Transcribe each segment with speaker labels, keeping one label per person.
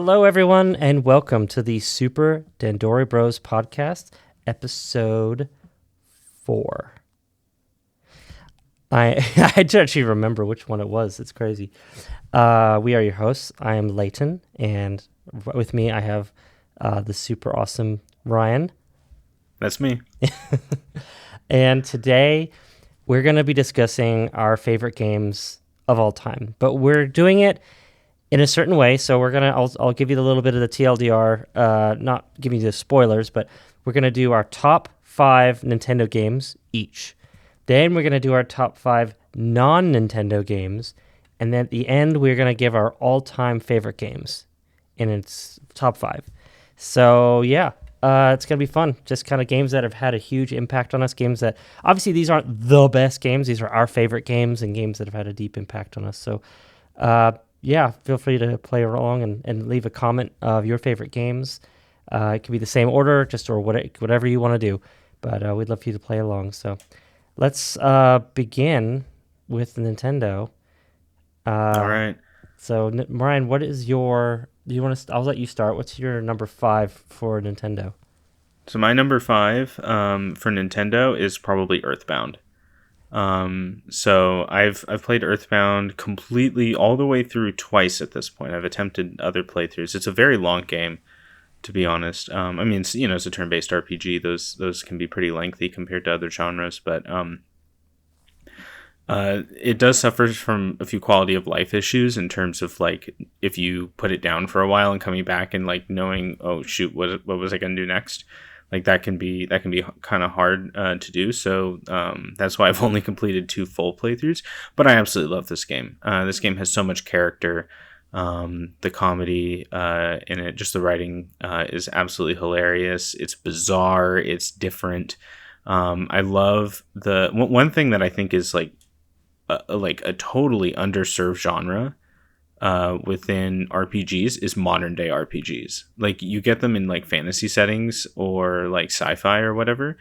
Speaker 1: Hello, everyone, and welcome to the Super Dandori Bros Podcast, episode 4. I actually remember which one it was. It's crazy. We are your hosts. I am Leighton, and with me I have the super awesome Ryan.
Speaker 2: That's me.
Speaker 1: And today we're going to be discussing our favorite games of all time, but we're doing it in a certain way. So I'll give you a little bit of the TLDR, not giving you the spoilers, but we're going to do our top 5 Nintendo games each. Then we're going to do our top 5 non-Nintendo games. And then at the end, we're going to give our all-time favorite games in its top 5. So, yeah, it's going to be fun. Just kind of games that have had a huge impact on us. Games that, obviously, these aren't the best games. These are our favorite games and games that have had a deep impact on us. So, yeah, feel free to play along and leave a comment of your favorite games. It could be the same order, or whatever you want to do. But we'd love for you to play along. So let's begin with Nintendo.
Speaker 2: All right.
Speaker 1: So, Ryan, what is your... I'll let you start. What's your number 5 for Nintendo?
Speaker 2: So my number 5 for Nintendo is probably Earthbound. So I've played Earthbound completely all the way through twice at this point. I've attempted other playthroughs. It's a very long game, to be honest. I mean, it's a turn-based RPG. Those can be pretty lengthy compared to other genres, but it does suffer from a few quality of life issues in terms of like if you put it down for a while and coming back and like knowing, oh shoot, what was I gonna do next? Like that can be kind of hard to do. So that's why I've only completed 2 full playthroughs. But I absolutely love this game. This game has so much character. The comedy in it, just the writing is absolutely hilarious. It's bizarre. It's different. I love the one thing that I think is like a totally underserved genre within RPGs is modern day RPGs. Like you get them in like fantasy settings or like sci-fi or whatever,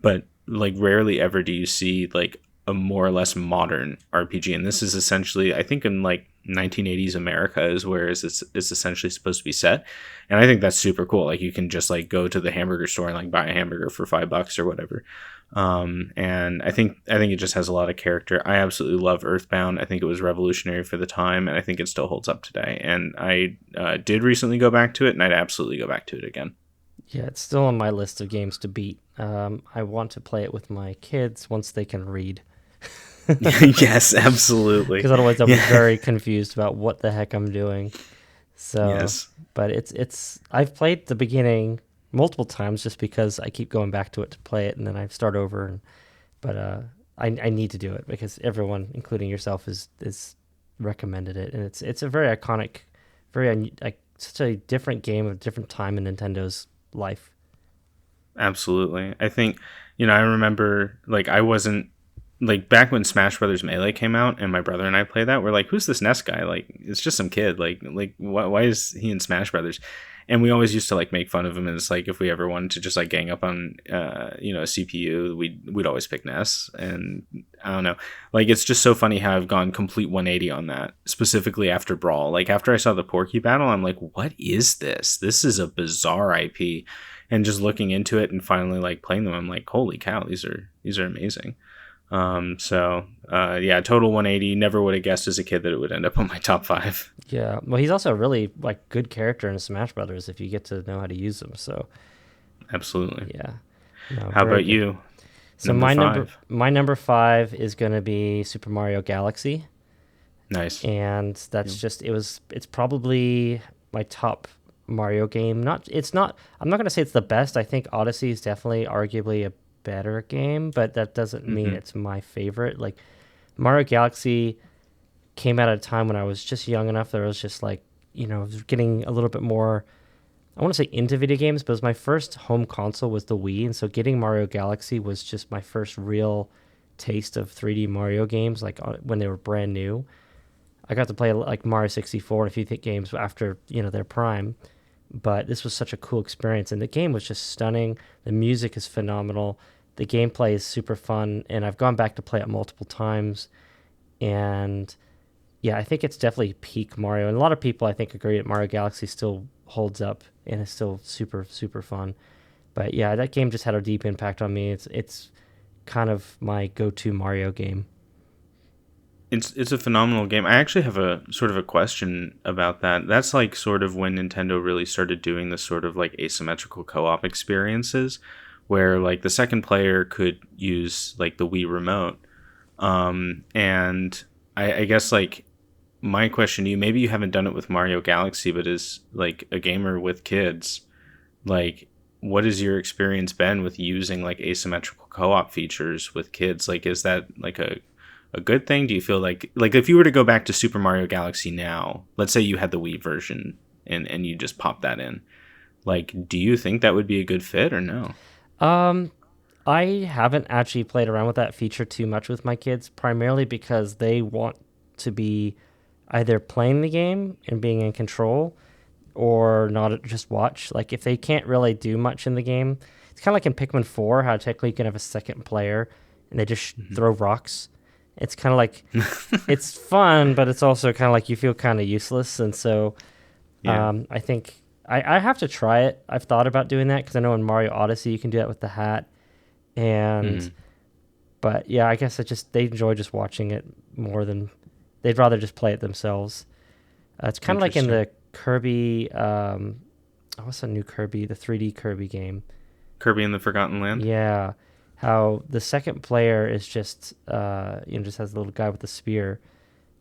Speaker 2: but like rarely ever do you see like a more or less modern RPG. And this is essentially, I think in like 1980s America is where it's essentially supposed to be set. And I think that's super cool. Like you can just like go to the hamburger store and like buy a hamburger for $5 or whatever. And I think it just has a lot of character. I absolutely love Earthbound. I think it was revolutionary for the time, and I think it still holds up today. And I did recently go back to it, and I'd absolutely go back to it again.
Speaker 1: Yeah, it's still on my list of games to beat. I want to play it with my kids once they can read.
Speaker 2: Yes, absolutely.
Speaker 1: Because otherwise they'll be very confused about what the heck I'm doing. So, yes. But I've played the beginning multiple times just because I keep going back to it to play it, and then I start over. But I need to do it because everyone, including yourself, is recommended it, and it's a very iconic, such a different game of a different time in Nintendo's life.
Speaker 2: Absolutely, I think I remember like I wasn't. Like back when Smash Brothers Melee came out and my brother and I played that, we're like, who's this Ness guy? Like, it's just some kid. Like why is he in Smash Brothers? And we always used to like make fun of him. And it's like, if we ever wanted to just like gang up on, a CPU, we'd always pick Ness. And I don't know, like, it's just so funny how I've gone complete 180 on that, specifically after Brawl. Like after I saw the Porky battle, I'm like, what is this? This is a bizarre IP. And just looking into it and finally like playing them, I'm like, holy cow, these are amazing. Total 180. Never would have guessed as a kid that it would end up on my top 5.
Speaker 1: Yeah, well, he's also a really like good character in Smash Brothers if you get to know how to use him. So,
Speaker 2: absolutely.
Speaker 1: Yeah.
Speaker 2: No, how about good. You?
Speaker 1: So my number 5 is going to be Super Mario Galaxy.
Speaker 2: Nice.
Speaker 1: And that's it's probably my top Mario game. I'm not going to say it's the best. I think Odyssey is definitely arguably a better game, but that doesn't mean it's my favorite. Like Mario Galaxy came out at a time when I was just young enough that I was just like, getting a little bit more, I want to say into video games, but it was my first home console was the Wii, and so getting Mario Galaxy was just my first real taste of 3D Mario games, like when they were brand new. I got to play like Mario 64 and a few games after, their prime, but this was such a cool experience, and the game was just stunning. The music is phenomenal. The gameplay is super fun, and I've gone back to play it multiple times, and yeah, I think it's definitely peak Mario, and a lot of people I think agree that Mario Galaxy still holds up and is still super super fun. But yeah, that game just had a deep impact on me. It's kind of my go-to Mario game.
Speaker 2: It's a phenomenal game. I actually have a sort of a question about that. That's like sort of when Nintendo really started doing this sort of like asymmetrical co-op experiences where like the second player could use like the Wii remote. And I guess like my question to you, maybe you haven't done it with Mario Galaxy, but as like a gamer with kids, like what has your experience been with using like asymmetrical co-op features with kids? Like is that like a good thing? Do you feel like if you were to go back to Super Mario Galaxy now, let's say you had the Wii version and you just pop that in, like do you think that would be a good fit or no?
Speaker 1: Um, I haven't actually played around with that feature too much with my kids, primarily because they want to be either playing the game and being in control or not just watch. Like if they can't really do much in the game, it's kind of like in Pikmin 4, how technically you can have a second player and they just throw rocks. It's kind of like it's fun, but it's also kind of like you feel kind of useless. And so
Speaker 2: Yeah.
Speaker 1: I think I have to try it. I've thought about doing that because I know in Mario Odyssey you can do that with the hat. And
Speaker 2: Hmm.
Speaker 1: but yeah, I guess they enjoy just watching it more than they'd rather just play it themselves. It's kind of like in
Speaker 2: Interesting.
Speaker 1: the Kirby. What's the new Kirby? The 3D Kirby game.
Speaker 2: Kirby and the Forgotten Land.
Speaker 1: Yeah, how the second player is just just has the little guy with the spear,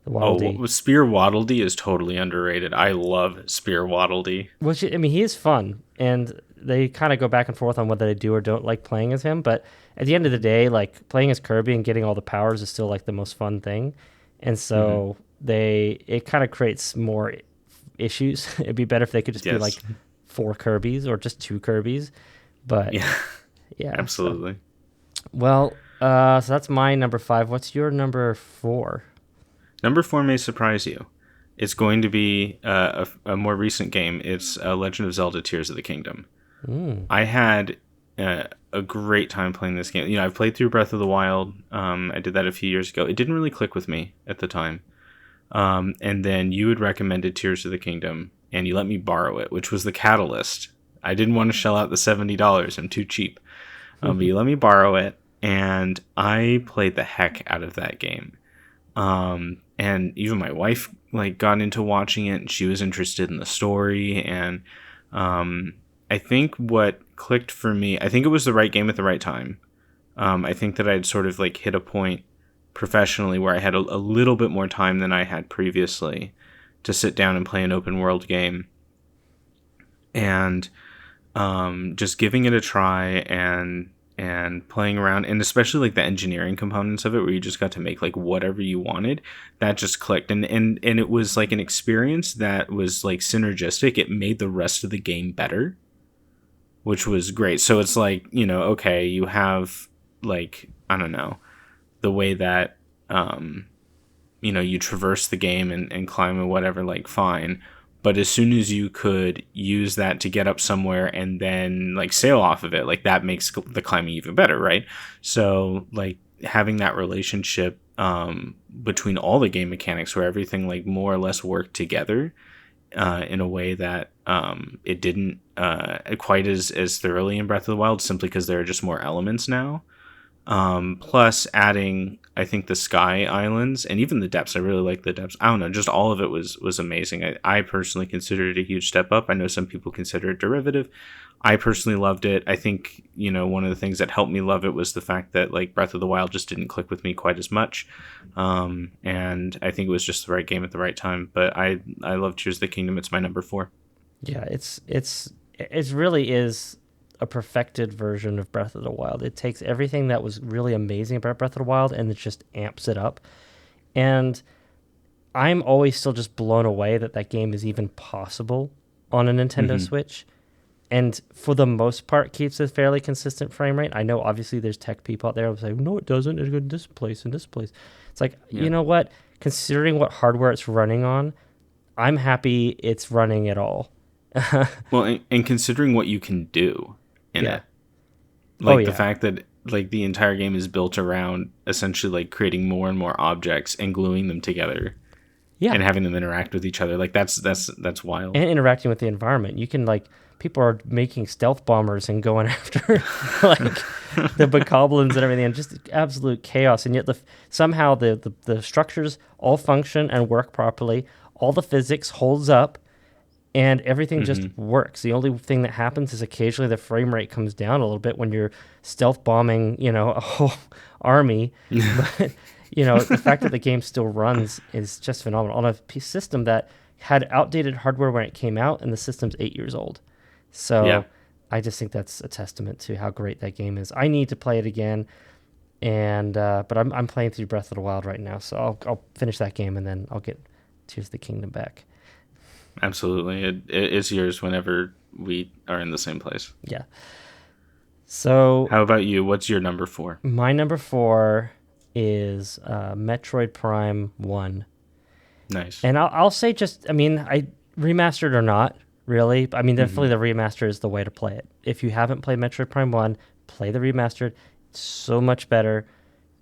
Speaker 1: the Waddle
Speaker 2: Oh,
Speaker 1: Dee.
Speaker 2: Spear Waddle Dee is totally underrated. I love Spear Waddle Dee.
Speaker 1: Which I mean, he is fun, and they kind of go back and forth on whether they do or don't like playing as him. But at the end of the day, like playing as Kirby and getting all the powers is still like the most fun thing, and
Speaker 2: Hmm.
Speaker 1: so it kind of creates more issues. It'd be better if they could just be like
Speaker 2: Yes.
Speaker 1: four Kirby's or just two Kirby's. But
Speaker 2: Yeah.
Speaker 1: yeah, so
Speaker 2: Absolutely.
Speaker 1: well, so that's my number five. What's your number four?
Speaker 2: Number four may surprise you. It's going to be a more recent game. It's Legend of Zelda: Tears of the Kingdom.
Speaker 1: Mm.
Speaker 2: I had a great time playing this game. You know, I've played through Breath of the Wild. I did that a few years ago. It didn't really click with me at the time. And then you had recommended Tears of the Kingdom, and you let me borrow it, which was the catalyst. I didn't want to shell out the $70. I'm too cheap. But you let me borrow it, and I played the heck out of that game. And even my wife like got into watching it, and she was interested in the story. And I think what clicked for me, I think it was the right game at the right time. I think that I'd sort of like hit a point professionally where I had a little bit more time than I had previously to sit down and play an open world game. And just giving it a try and playing around, and especially like the engineering components of it where you just got to make like whatever you wanted, that just clicked. And it was like an experience that was like synergistic. It made the rest of the game better, which was great. So it's like, you know, okay, you have like, I don't know, the way that you know, you traverse the game and climb and whatever, like fine. But as soon as you could use that to get up somewhere and then like sail off of it, like that makes the climbing even better, right? So like having that relationship between all the game mechanics where everything like more or less worked together in a way that it didn't quite as thoroughly in Breath of the Wild, simply because there are just more elements now. Plus adding, I think, the sky islands and even the depths. I really like the depths. I don't know, just all of it was amazing. I personally consider it a huge step up. I know some people consider it derivative. I personally loved it. I think, you know, one of the things that helped me love it was the fact that like Breath of the Wild just didn't click with me quite as much. And I think it was just the right game at the right time. But I love Tears of the Kingdom. It's my number four.
Speaker 1: Yeah, it really is a perfected version of Breath of the Wild. It takes everything that was really amazing about Breath of the Wild and it just amps it up. And I'm always still just blown away that that game is even possible on a Nintendo
Speaker 2: Mm-hmm.
Speaker 1: Switch. And for the most part, keeps a fairly consistent frame rate. I know obviously there's tech people out there who say, no, it doesn't. It's good in this place and this place. It's like,
Speaker 2: Yeah.
Speaker 1: you know what? Considering what hardware it's running on, I'm happy it's running at all.
Speaker 2: Well, and considering what you can do in
Speaker 1: Yeah.
Speaker 2: it,
Speaker 1: Oh,
Speaker 2: like the
Speaker 1: yeah.
Speaker 2: fact that like the entire game is built around essentially like creating more and more objects and gluing them together
Speaker 1: Yeah.
Speaker 2: and having them interact with each other. Like that's wild.
Speaker 1: And interacting with the environment. You can like people are making stealth bombers and going after like the bokoblins and everything, and just absolute chaos. And yet somehow the structures all function and work properly. All the physics holds up, and everything just works. The only thing that happens is occasionally the frame rate comes down a little bit when you're stealth bombing, a whole army. But the fact that the game still runs is just phenomenal on a system that had outdated hardware when it came out, and the system's 8 years old. So I just think that's a testament to how great that game is. I need to play it again, and but I'm playing through Breath of the Wild right now, so I'll finish that game and then I'll get Tears of the Kingdom back.
Speaker 2: Absolutely, it is yours whenever we are in the same place.
Speaker 1: Yeah. So
Speaker 2: how about you? What's your number 4?
Speaker 1: My number 4 is Metroid Prime 1.
Speaker 2: Nice.
Speaker 1: And I'll say I remastered or not. Really, I mean, definitely the remaster is the way to play it. If you haven't played Metroid Prime 1, play the remastered. It's so much better.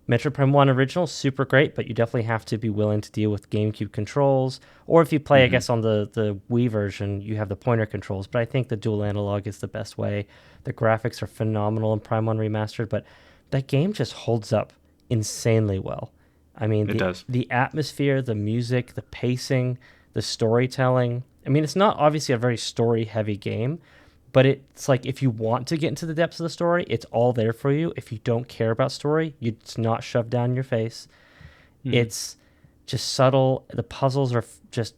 Speaker 1: Metroid Prime 1 original, super great, but you definitely have to be willing to deal with GameCube controls. Or if you play, I guess, on the Wii version, you have the pointer controls. But I think the dual analog is the best way. The graphics are phenomenal in Prime 1 Remastered, but that game just holds up insanely well. I mean,
Speaker 2: it does.
Speaker 1: The atmosphere, the music, the pacing, the storytelling. I mean, it's not obviously a very story-heavy game, but it's like if you want to get into the depths of the story, it's all there for you. If you don't care about story, it's not shoved down your face. It's just subtle. The puzzles are just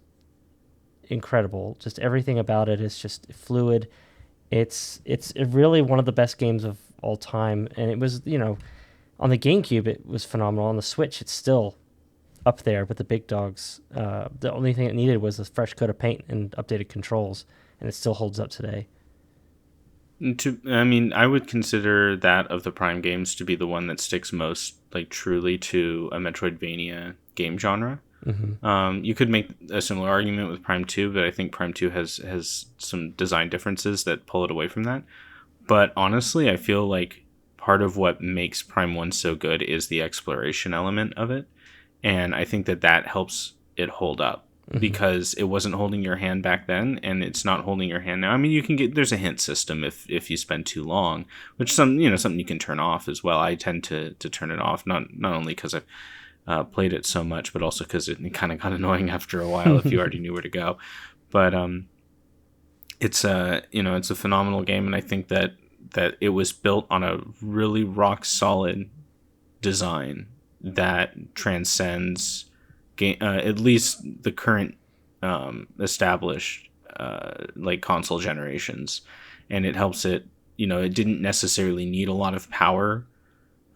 Speaker 1: incredible. Just everything about it is just fluid. It's really one of the best games of all time. And it was, on the GameCube, it was phenomenal. On the Switch, it's still up there with the big dogs. The only thing it needed was a fresh coat of paint and updated controls, and it still holds up today.
Speaker 2: I would consider that of the Prime games to be the one that sticks most, like, truly to a Metroidvania game genre. You could make a similar argument with Prime 2, but I think Prime 2 has some design differences that pull it away from that. But honestly, I feel like part of what makes Prime 1 so good is the exploration element of it. And I think that helps it hold up because it wasn't holding your hand back then, and it's not holding your hand now. I mean, there's a hint system if you spend too long, which something you can turn off as well. I tend to turn it off, not only because I've played it so much, but also because it kind of got annoying after a while if you already knew where to go. But it's a phenomenal game, and I think that it was built on a really rock solid design that transcends at least the current established like console generations, and it helps it. It didn't necessarily need a lot of power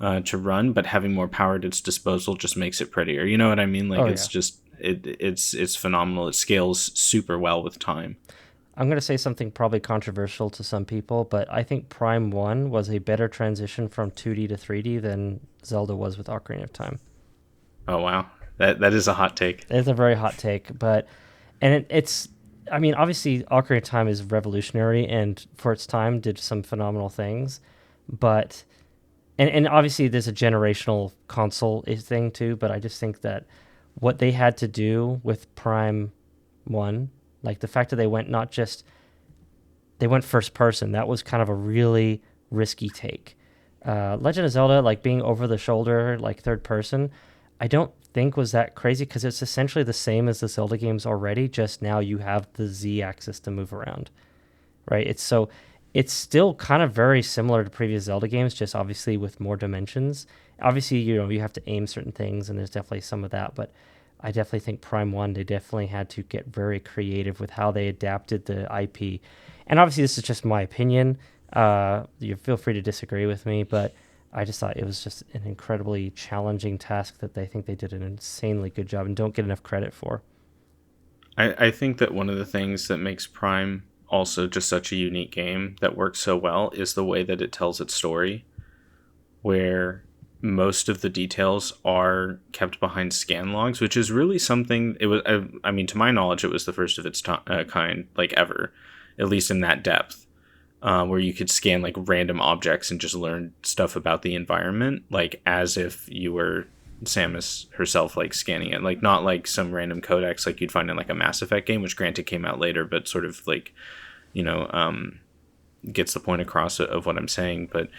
Speaker 2: to run, but having more power at its disposal just makes it prettier. You know what I mean? Like it's phenomenal. It scales super well with time.
Speaker 1: I'm going to say something probably controversial to some people, but I think Prime 1 was a better transition from 2D to 3D than Zelda was with Ocarina of Time.
Speaker 2: Oh, wow. That is a hot take.
Speaker 1: It's a very hot take, it's obviously Ocarina of Time is revolutionary and for its time did some phenomenal things, but and obviously there's a generational console thing too, but I just think that what they had to do with Prime 1, like the fact that they went first person, that was kind of a really risky take. Legend of Zelda, like being over the shoulder, like third person, I don't think was that crazy because it's essentially the same as the Zelda games already, just now you have the Z axis to move around, right? It's still kind of very similar to previous Zelda games, just obviously with more dimensions. Obviously, you have to aim certain things, and there's definitely some of that, but I definitely think Prime 1, they definitely had to get very creative with how they adapted the IP. And obviously, this is just my opinion. You feel free to disagree with me, but I just thought it was just an incredibly challenging task that they think they did an insanely good job and don't get enough credit for.
Speaker 2: I think that one of the things that makes Prime also just such a unique game that works so well is the way that it tells its story, where most of the details are kept behind scan logs, which is really something. It was, to my knowledge, it was the first of its kind, like ever, at least in that depth, where you could scan like random objects and just learn stuff about the environment, like as if you were, Samus herself like scanning it, like not like some random codex like you'd find in like a Mass Effect game, which granted came out later, but sort of like, you know, gets the point across of what I'm saying. But,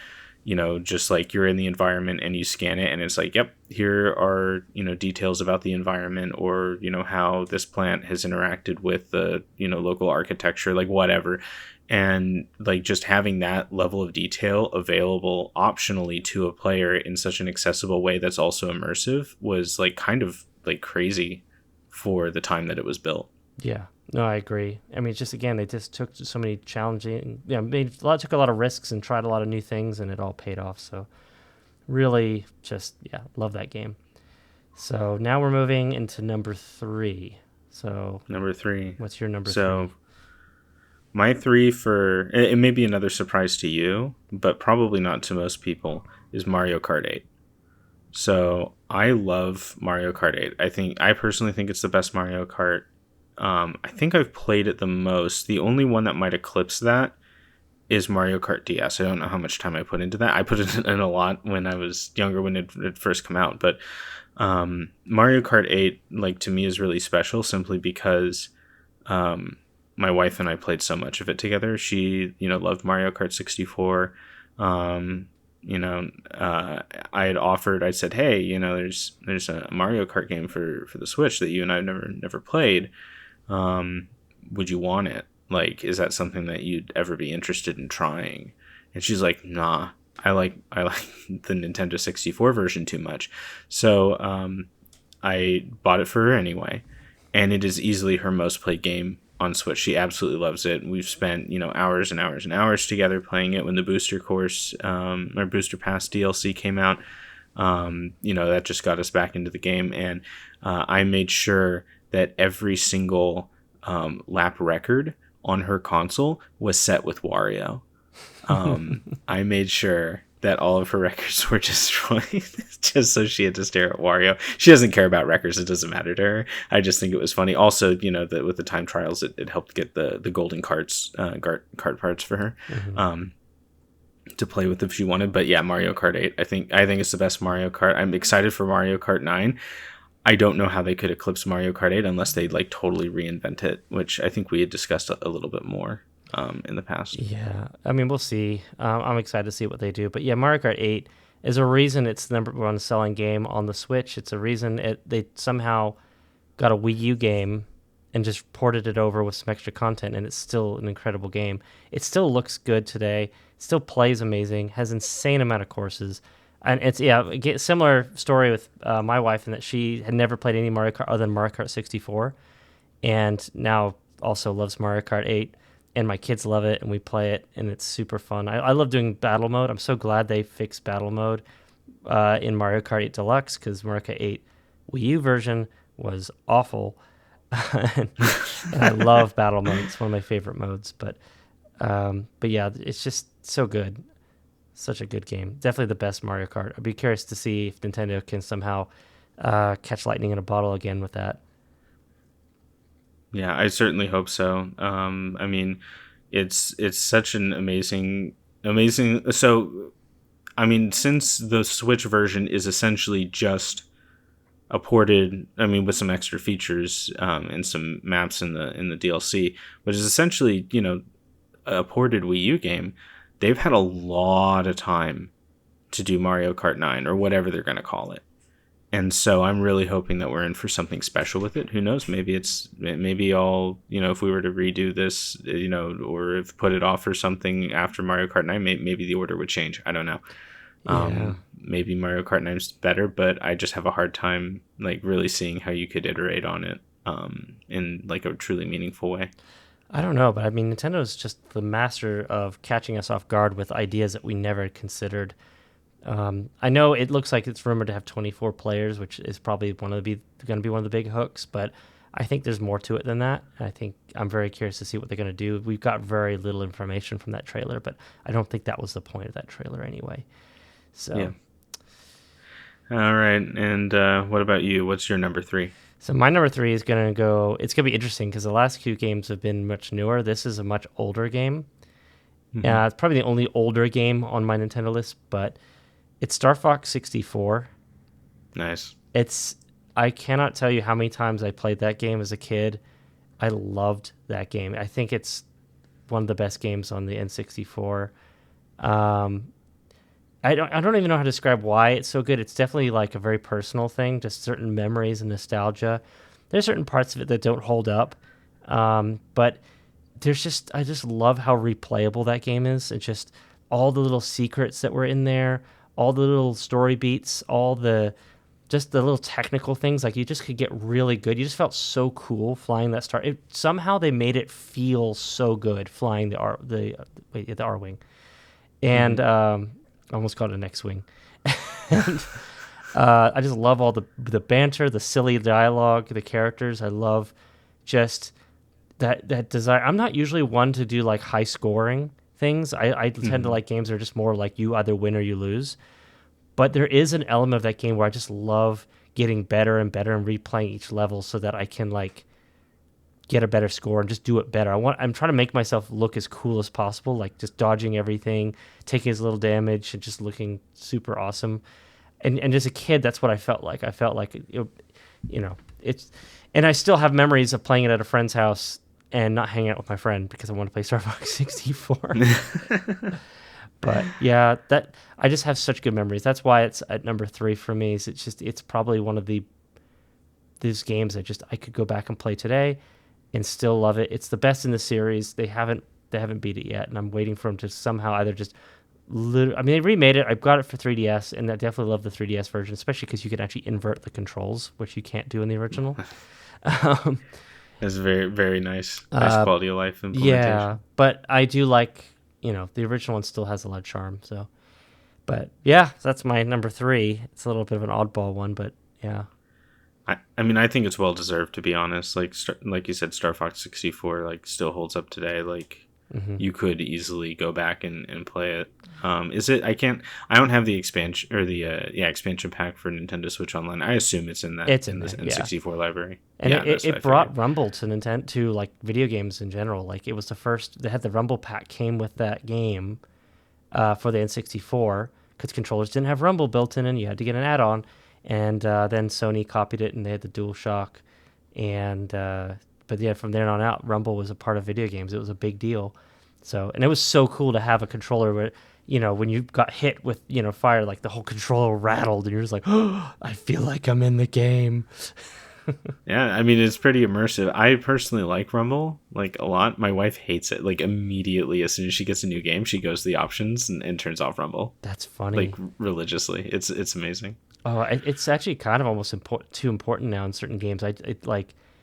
Speaker 2: you know, just like you're in the environment and you scan it and it's like, yep, here are, you know, details about the environment, or, you know, how this plant has interacted with the, you know, local architecture, like whatever. And like just having that level of detail available optionally to a player in such an accessible way that's also immersive was like kind of like crazy for the time that it was built.
Speaker 1: Yeah, no, I agree. I mean, just again, they just took so many challenging, took a lot of risks and tried a lot of new things, and it all paid off. So really, just love that game. So now we're moving into number 3. So
Speaker 2: number 3.
Speaker 1: What's your number 3?
Speaker 2: So my 3 for it may be another surprise to you, but probably not to most people, is Mario Kart 8. So I love Mario Kart 8. I personally think it's the best Mario Kart. I think I've played it the most. The only one that might eclipse that is Mario Kart DS. I don't know how much time I put into that. I put it in a lot when I was younger, when it first came out. But Mario Kart 8, like, to me is really special simply because my wife and I played so much of it together. She, you know, loved Mario Kart 64. You know, I said, hey, you know, there's a Mario Kart game for the Switch that you and I have never played. Would you want it? Like, is that something that you'd ever be interested in trying? And she's like, nah, I like the Nintendo 64 version too much. So I bought it for her anyway, and it is easily her most played game on Switch. She absolutely loves it. We've spent, you know, hours and hours and hours together playing it. When the Booster Course or Booster Pass DLC came out, you know, that just got us back into the game. And I made sure that every single lap record on her console was set with Wario. I made sure that all of her records were destroyed just so she had to stare at Wario. She doesn't care about records. It doesn't matter to her. I just think it was funny. Also, you know, that with the time trials, it helped get the golden carts, card parts for her. Mm-hmm. To play with if she wanted. But yeah, Mario Kart 8, I think it's the best Mario Kart. I'm excited for Mario Kart 9. I don't know how they could eclipse Mario Kart 8 unless they like totally reinvent it, which I think we had discussed a little bit more in the past.
Speaker 1: Yeah, I mean, we'll see. I'm excited to see what they do. But yeah, Mario Kart 8 is a reason it's the number one selling game on the Switch. It's a reason they somehow got a Wii U game and just ported it over with some extra content, and it's still an incredible game. It still looks good today. It still plays amazing. Has insane amount of courses. And it's similar story with my wife in that she had never played any Mario Kart other than Mario Kart 64, and now also loves Mario Kart 8. And my kids love it, and we play it, and it's super fun. I love doing battle mode. I'm so glad they fixed battle mode in Mario Kart 8 Deluxe, because Mario Kart 8 Wii U version was awful. And I love battle mode. It's one of my favorite modes. But yeah, it's just so good. Such a good game. Definitely the best Mario Kart. I'd be curious to see if Nintendo can somehow catch lightning in a bottle again with that.
Speaker 2: Yeah, I certainly hope so. I mean, it's such an amazing. So, I mean, since the Switch version is essentially just a ported, I mean, with some extra features and some maps in the DLC, which is essentially, you know, a ported Wii U game, they've had a lot of time to do Mario Kart 9 or whatever they're going to call it. And so I'm really hoping that we're in for something special with it. Who knows? Maybe all, you know, if we were to redo this, you know, or if put it off for something after Mario Kart 9, maybe the order would change. I don't know.
Speaker 1: Yeah.
Speaker 2: Maybe Mario Kart 9 is better, but I just have a hard time like really seeing how you could iterate on it in like a truly meaningful way.
Speaker 1: I don't know, but I mean, Nintendo is just the master of catching us off guard with ideas that we never considered. I know it looks like it's rumored to have 24 players, which is probably going to be one of the big hooks, but I think there's more to it than that. I think I'm very curious to see what they're going to do. We've got very little information from that trailer, but I don't think that was the point of that trailer anyway. So,
Speaker 2: yeah. All right. And what about you? What's your number 3?
Speaker 1: So my number 3 is going to go, it's going to be interesting because the last 2 games have been much newer. This is a much older game. Mm-hmm. It's probably the only older game on my Nintendo list, but it's Star Fox 64.
Speaker 2: Nice.
Speaker 1: It's I cannot tell you how many times I played that game as a kid. I loved that game. I think it's one of the best games on the N64. Um, I don't even know how to describe why it's so good. It's definitely like a very personal thing, just certain memories and nostalgia. There's certain parts of it that don't hold up, but I just love how replayable that game is. It's just all the little secrets that were in there, all the little story beats, all the just the little technical things. Like you just could get really good. You just felt so cool flying that star. Somehow they made it feel so good flying the R wing, and I almost called it an X-wing. And, I just love all the banter, the silly dialogue, the characters. I love just that desire. I'm not usually one to do like high scoring things. I tend to like games that are just more like you either win or you lose. But there is an element of that game where I just love getting better and better and replaying each level so that I can like get a better score and just do it better. I'm trying to make myself look as cool as possible, like just dodging everything, taking as little damage, and just looking super awesome. And as a kid, that's what I felt like. I felt like it's, and I still have memories of playing it at a friend's house and not hanging out with my friend because I want to play Star Fox 64. But yeah, that I just have such good memories. That's why it's at number 3 for me. It's probably one of these games that I could go back and play today and still love it. It's the best in the series. They haven't beat it yet, and I'm waiting for them to somehow either just they remade it. I've got it for 3DS, and I definitely love the 3DS version, especially because you can actually invert the controls, which you can't do in the original.
Speaker 2: It's very, very nice quality of life implementation.
Speaker 1: Yeah, but I do like, the original one still has a lot of charm. So, but yeah, that's my number 3. It's a little bit of an oddball one, but yeah.
Speaker 2: I mean, I think it's well deserved, to be honest. Like you said, Star Fox 64 like still holds up today. Like you could easily go back and play it. Is it? I don't have the expansion or the expansion pack for Nintendo Switch Online. I assume it's in that. It's in the N64 library.
Speaker 1: And it brought Rumble to Nintendo, to like video games in general. Like it was the first. They had the Rumble pack came with that game for the N64 because controllers didn't have Rumble built in, and you had to get an add-on. And then Sony copied it, and they had the DualShock. And but yeah, from there on out, Rumble was a part of video games. It was a big deal. So, and it was so cool to have a controller where, when you got hit with, fire, like the whole controller rattled, and you're just like, oh, I feel like I'm in the game.
Speaker 2: Yeah, I mean, it's pretty immersive. I personally like Rumble, like, a lot. My wife hates it. Like, immediately, as soon as she gets a new game, she goes to the options and turns off Rumble.
Speaker 1: That's funny.
Speaker 2: Like, religiously. It's amazing.
Speaker 1: Oh, it's actually kind of almost too important now in certain games.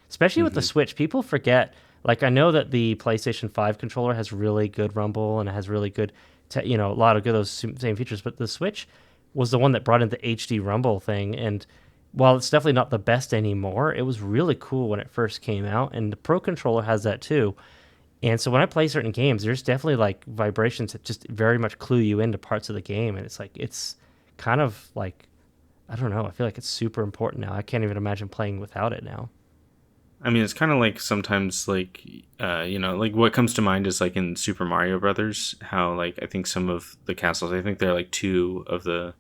Speaker 1: Especially with the Switch, people forget. Like, I know that the PlayStation 5 controller has really good Rumble and it has really good, a lot of good those same features. But the Switch was the one that brought in the HD Rumble thing. And while it's definitely not the best anymore, it was really cool when it first came out. And the Pro controller has that too. And so when I play certain games, there's definitely like vibrations that just very much clue you into parts of the game. And it's kind of like, I don't know. I feel like it's super important now. I can't even imagine playing without it now.
Speaker 2: I mean, it's kind of like sometimes like, like what comes to mind is like in Super Mario Brothers, how like I think some of the castles, I think they're like 2 of the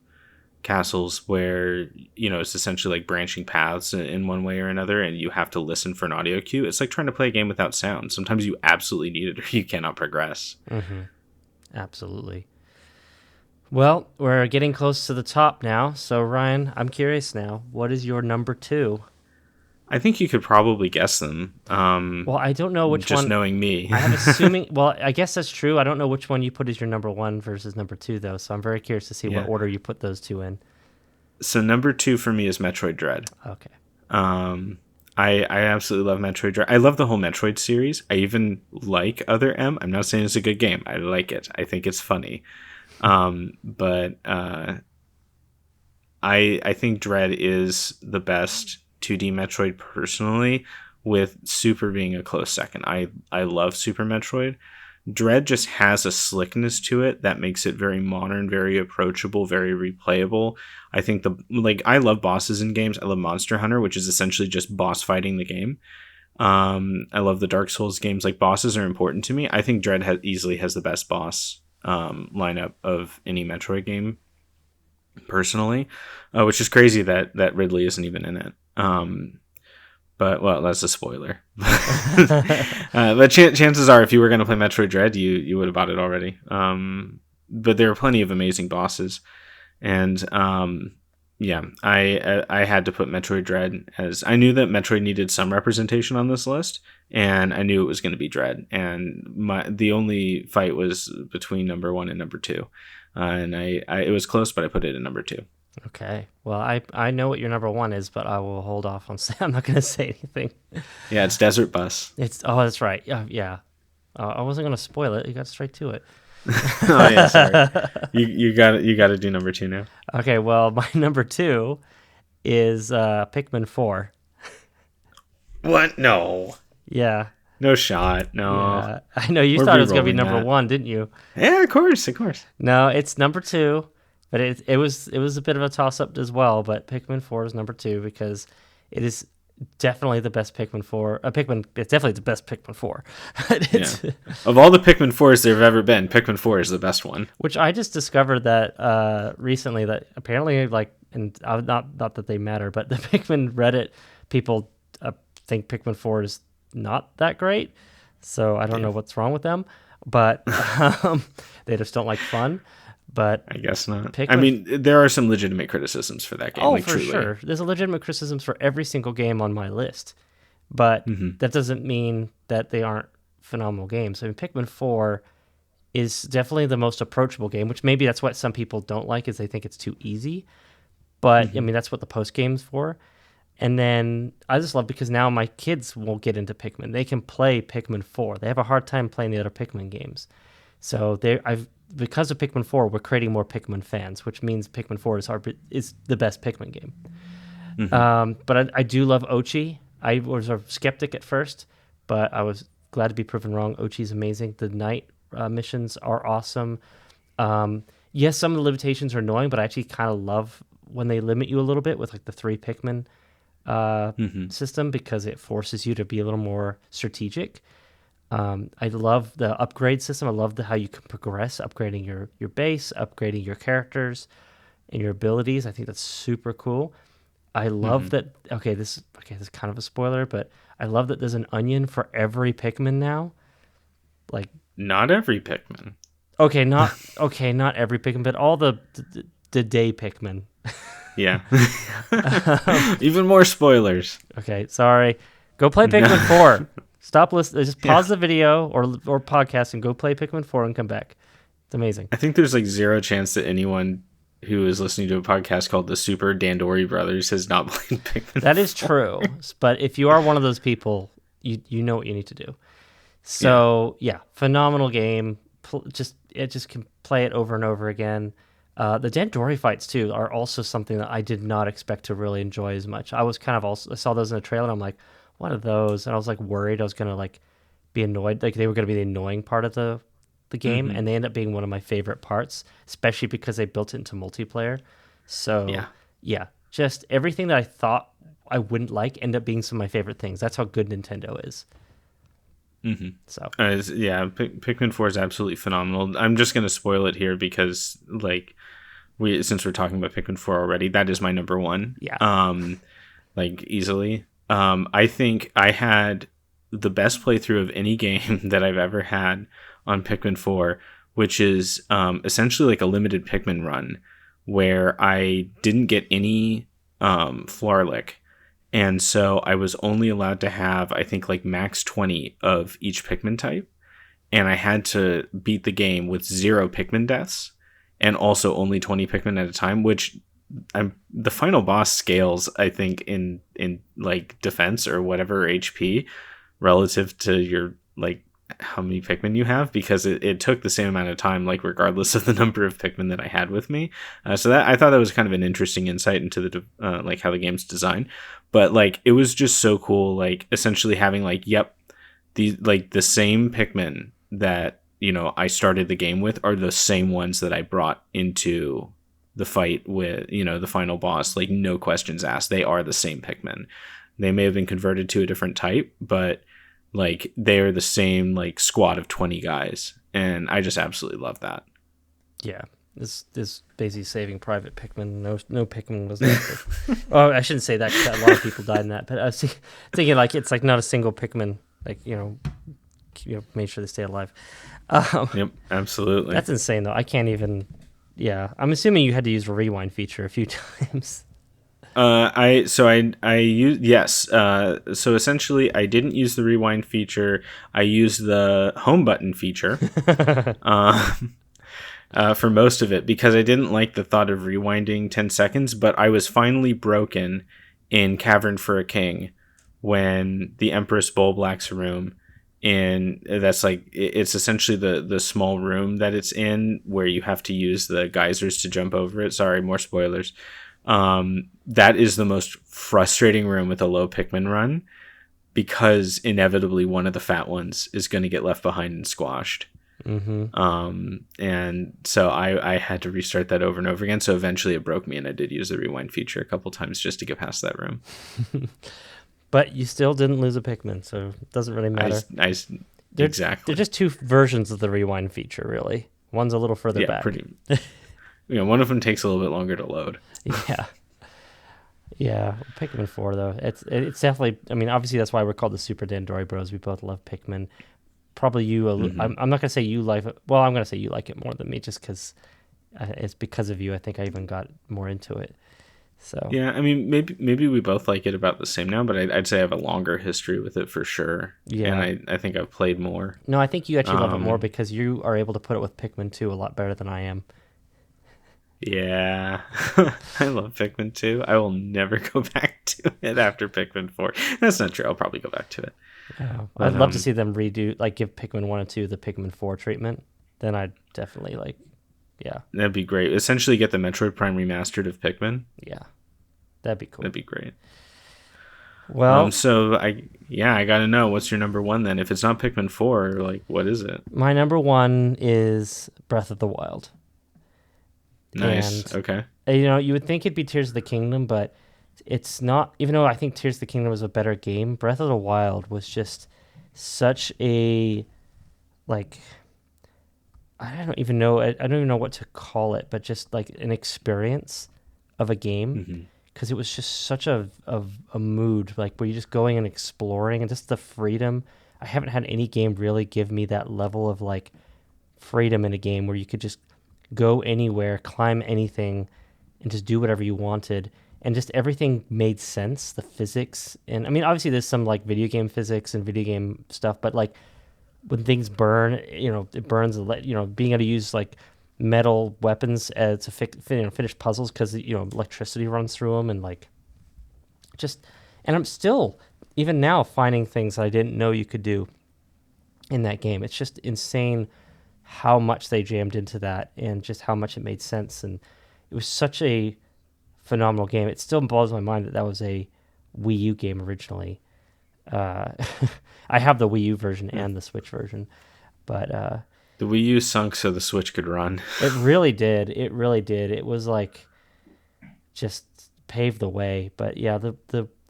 Speaker 2: castles where, it's essentially like branching paths in one way or another, and you have to listen for an audio cue. It's like trying to play a game without sound. Sometimes you absolutely need it or you cannot progress.
Speaker 1: Mm-hmm. Absolutely. Well, we're getting close to the top now. So, Ryan, I'm curious now. What is your number 2?
Speaker 2: I think you could probably guess them.
Speaker 1: Well, I don't know which one.
Speaker 2: Just knowing me.
Speaker 1: I'm assuming. Well, I guess that's true. I don't know which one you put as your number 1 versus number 2, though. So I'm very curious to see what order you put those 2 in.
Speaker 2: So number 2 for me is Metroid Dread.
Speaker 1: Okay.
Speaker 2: I absolutely love Metroid Dread. I love the whole Metroid series. I even like Other M. I'm not saying it's a good game. I like it. I think it's funny. But I think Dread is the best 2D Metroid personally, with Super being a close second. I love Super Metroid. Dread just has a slickness to it that makes it very modern, very approachable, very replayable. I think I love bosses in games. I love Monster Hunter, which is essentially just boss fighting the game. I love the Dark Souls games. Like, bosses are important to me. I think Dread easily has the best boss lineup of any Metroid game. personally, which is crazy that Ridley isn't even in it. But well, that's a spoiler. But chances are, if you were going to play Metroid Dread, you would have bought it already. But there are plenty of amazing bosses, and yeah, I had to put Metroid Dread, as I knew that Metroid needed some representation on this list, and I knew it was going to be Dread, and the only fight was between number 1 and number 2, and it was close, but I put it in number 2.
Speaker 1: Okay. Well, I know what your number 1 is, but I will hold off on I'm not going to say anything.
Speaker 2: Yeah, it's Desert Bus.
Speaker 1: That's right. Yeah. I wasn't going to spoil it. You got straight to it.
Speaker 2: Oh yeah, sorry. You got to do number 2 now.
Speaker 1: Okay. Well, my number 2 is Pikmin 4.
Speaker 2: What? No.
Speaker 1: Yeah.
Speaker 2: No shot. No.
Speaker 1: Yeah. I know you thought it was going to be number 1, didn't you?
Speaker 2: Yeah, of course.
Speaker 1: No, it's number 2. But it was a bit of a toss-up as well, but Pikmin 4 is number 2 because it is definitely the best Pikmin 4. It's definitely the best Pikmin 4.
Speaker 2: Of all the Pikmin 4s there have ever been, Pikmin 4 is the best one.
Speaker 1: Which I just discovered that recently, that apparently, like, and not that they matter, but the Pikmin Reddit people think Pikmin 4 is not that great. So I don't know what's wrong with them, but they just don't like fun. But
Speaker 2: I guess not. I mean, there are some legitimate criticisms for that game.
Speaker 1: Oh, for sure. There's a legitimate criticisms for every single game on my list. But that doesn't mean that they aren't phenomenal games. I mean, Pikmin 4 is definitely the most approachable game, which maybe that's what some people don't like, is they think it's too easy. But, I mean, that's what the post game's for. And then I just love, because now my kids won't get into Pikmin. They can play Pikmin 4. They have a hard time playing the other Pikmin games. So because of Pikmin 4, we're creating more Pikmin fans, which means Pikmin 4 is the best Pikmin game. But I do love Ochi. I was a skeptic at first, but I was glad to be proven wrong. Ochi's amazing. The night missions are awesome. Yes, some of the limitations are annoying, but I actually kind of love when they limit you a little bit with like the 3 Pikmin system, because it forces you to be a little more strategic. I love the upgrade system. I love how you can progress, upgrading your base, upgrading your characters and your abilities. I think that's super cool. I love that. Okay, this is kind of a spoiler, but I love that there's an onion for every Pikmin now. Like,
Speaker 2: not every Pikmin.
Speaker 1: Not every Pikmin, but all the day Pikmin.
Speaker 2: Yeah. Even more spoilers.
Speaker 1: Okay, sorry. Go play Pikmin 4. Stop listening. Just pause the video or podcast and go play Pikmin 4 and come back. It's amazing.
Speaker 2: I think there's like zero chance that anyone who is listening to a podcast called the Super Dandori Brothers has not played Pikmin 4.
Speaker 1: That is true. But if you are one of those people, you know what you need to do. So, yeah phenomenal game. Just can play it over and over again. The Dandori fights, too, are also something that I did not expect to really enjoy as much. I was I saw those in the trailer, and I'm like, what are those? And I was like worried I was gonna like be annoyed, like they were gonna be the annoying part of the game, and they end up being one of my favorite parts, especially because they built it into multiplayer. So yeah, just everything that I thought I wouldn't like end up being some of my favorite things. That's how good Nintendo is. So
Speaker 2: Pikmin 4 is absolutely phenomenal. I'm just gonna spoil it here because like since we're talking about Pikmin 4 already, that is my number 1. Like easily. I think I had the best playthrough of any game that I've ever had on Pikmin 4, which is essentially like a limited Pikmin run where I didn't get any Florlick. And so I was only allowed to have, I think, like max 20 of each Pikmin type. And I had to beat the game with 0 Pikmin deaths and also only 20 Pikmin at a time, which the final boss scales, I think, in like defense or whatever HP relative to your like how many Pikmin you have, because it took the same amount of time, like regardless of the number of Pikmin that I had with me. So that I thought that was kind of an interesting insight into the like how the game's designed. But like it was just so cool, like essentially having like the same Pikmin that I started the game with are the same ones that I brought into the fight with, the final boss. Like no questions asked. They are the same Pikmin. They may have been converted to a different type, but like they're the same like squad of 20 guys. And I just absolutely love that.
Speaker 1: Yeah. This basically Saving Private Pikmin. No Pikmin was there. Oh, I shouldn't say that, 'cause a lot of people died in that. But I was thinking like it's like not a single Pikmin. Like made sure they stay alive.
Speaker 2: Yep, absolutely.
Speaker 1: That's insane though. I can't even. Yeah, I'm assuming you had to use the rewind feature a few times.
Speaker 2: I use yes. So essentially, I didn't use the rewind feature. I used the home button feature. For most of it, because I didn't like the thought of rewinding 10 seconds, but I was finally broken in Cavern for a King when the Empress Bulblack's room that's like, it's essentially the small room that it's in where you have to use the geysers to jump over it. Sorry, more spoilers. That is the most frustrating room with a low Pikmin run, because inevitably one of the fat ones is going to get left behind and squashed.
Speaker 1: Mm-hmm.
Speaker 2: And so I had to restart that over and over again. So eventually it broke me, and I did use the rewind feature a couple times just to get past that room.
Speaker 1: But you still didn't lose a Pikmin, so it doesn't really matter.
Speaker 2: Exactly.
Speaker 1: They're just two versions of the rewind feature, really. One's a little further back.
Speaker 2: One of them takes a little bit longer to load.
Speaker 1: Yeah. Pikmin 4 though, it's definitely. I mean, obviously that's why we're called the Super Dandori Bros. We both love Pikmin. Probably you. I'm not gonna say you like it. Well, I'm gonna say you like it more than me, just because it's because of you. I think I even got more into it. So
Speaker 2: yeah, I mean, maybe we both like it about the same now, but I'd say I have a longer history with it for sure. Yeah, and I think I've played more.
Speaker 1: No, I think you actually love it more because you are able to put it with Pikmin 2 a lot better than I am.
Speaker 2: Yeah, I love Pikmin 2. I will never go back to it after Pikmin 4. That's not true. I'll probably go back to it.
Speaker 1: Yeah, I'd love to see them redo, like give Pikmin 1 and 2 the Pikmin 4 treatment. Then I'd definitely
Speaker 2: That'd be great. Essentially get the Metroid Prime remastered of Pikmin.
Speaker 1: Yeah, that'd be cool.
Speaker 2: That'd be great.
Speaker 1: Well,
Speaker 2: I gotta know, what's your number one then? If it's not Pikmin 4, like, what is it?
Speaker 1: My number one is Breath of the Wild.
Speaker 2: Nice. And, okay.
Speaker 1: You would think it'd be Tears of the Kingdom, but it's not. Even though I think Tears of the Kingdom was a better game, Breath of the Wild was just such a, like, I don't even know what to call it, but just like an experience of a game, because it was just such a mood, like where you're just going and exploring and just the freedom. I haven't had any game really give me that level of like freedom in a game where you could just go anywhere, climb anything, and just do whatever you wanted. And just everything made sense, the physics. And I mean, obviously there's some like video game physics and video game stuff, but like when things burn, it burns, being able to use like metal weapons to finish puzzles because, electricity runs through them, and like and I'm still, even now, finding things that I didn't know you could do in that game. It's just insane how much they jammed into that and just how much it made sense. And it was such a phenomenal game. It still blows my mind that was a Wii U game originally. I have the Wii U version and the Switch version, but
Speaker 2: the Wii U sunk so the Switch could run.
Speaker 1: It really did. It was like just paved the way. But yeah,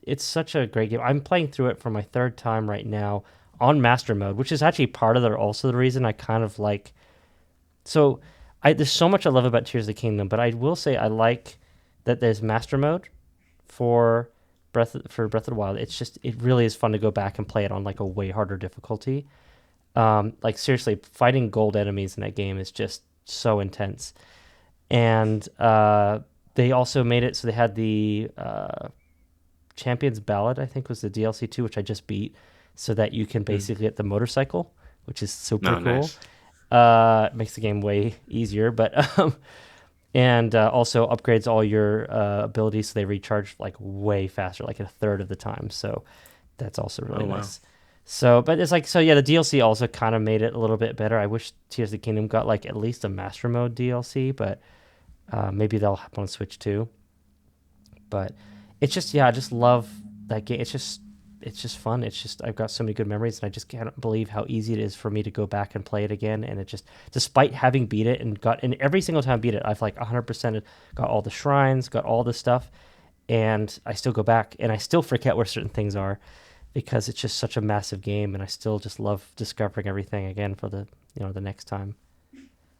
Speaker 1: it's such a great game. I'm playing through it for my third time right now on Master Mode, which is actually part of the reason I kind of like. So there's so much I love about Tears of the Kingdom, but I will say I like that there's Master Mode for Breath of the Wild. It really is fun to go back and play it on like a way harder difficulty. Like seriously, fighting gold enemies in that game is just so intense. And they also made it so they had the Champion's Ballad, I think was the DLC 2, which I just beat, so that you can basically get the motorcycle, which is super cool. Nice. Makes the game way easier, but and also upgrades all your abilities so they recharge like way faster, like a third of the time. So that's also really nice. Wow. So, but it's like, so yeah, the DLC also kind of made it a little bit better. I wish Tears of the Kingdom got like at least a Master Mode DLC, but maybe that'll happen on Switch too. But it's just, I just love that game. It's just fun. I've got so many good memories, and I just can't believe how easy it is for me to go back and play it again. And it just, despite having beat it and every single time I beat it, I've like 100% got all the shrines, got all the stuff, and I still go back and I still forget where certain things are because it's just such a massive game, and I still just love discovering everything again for the next time.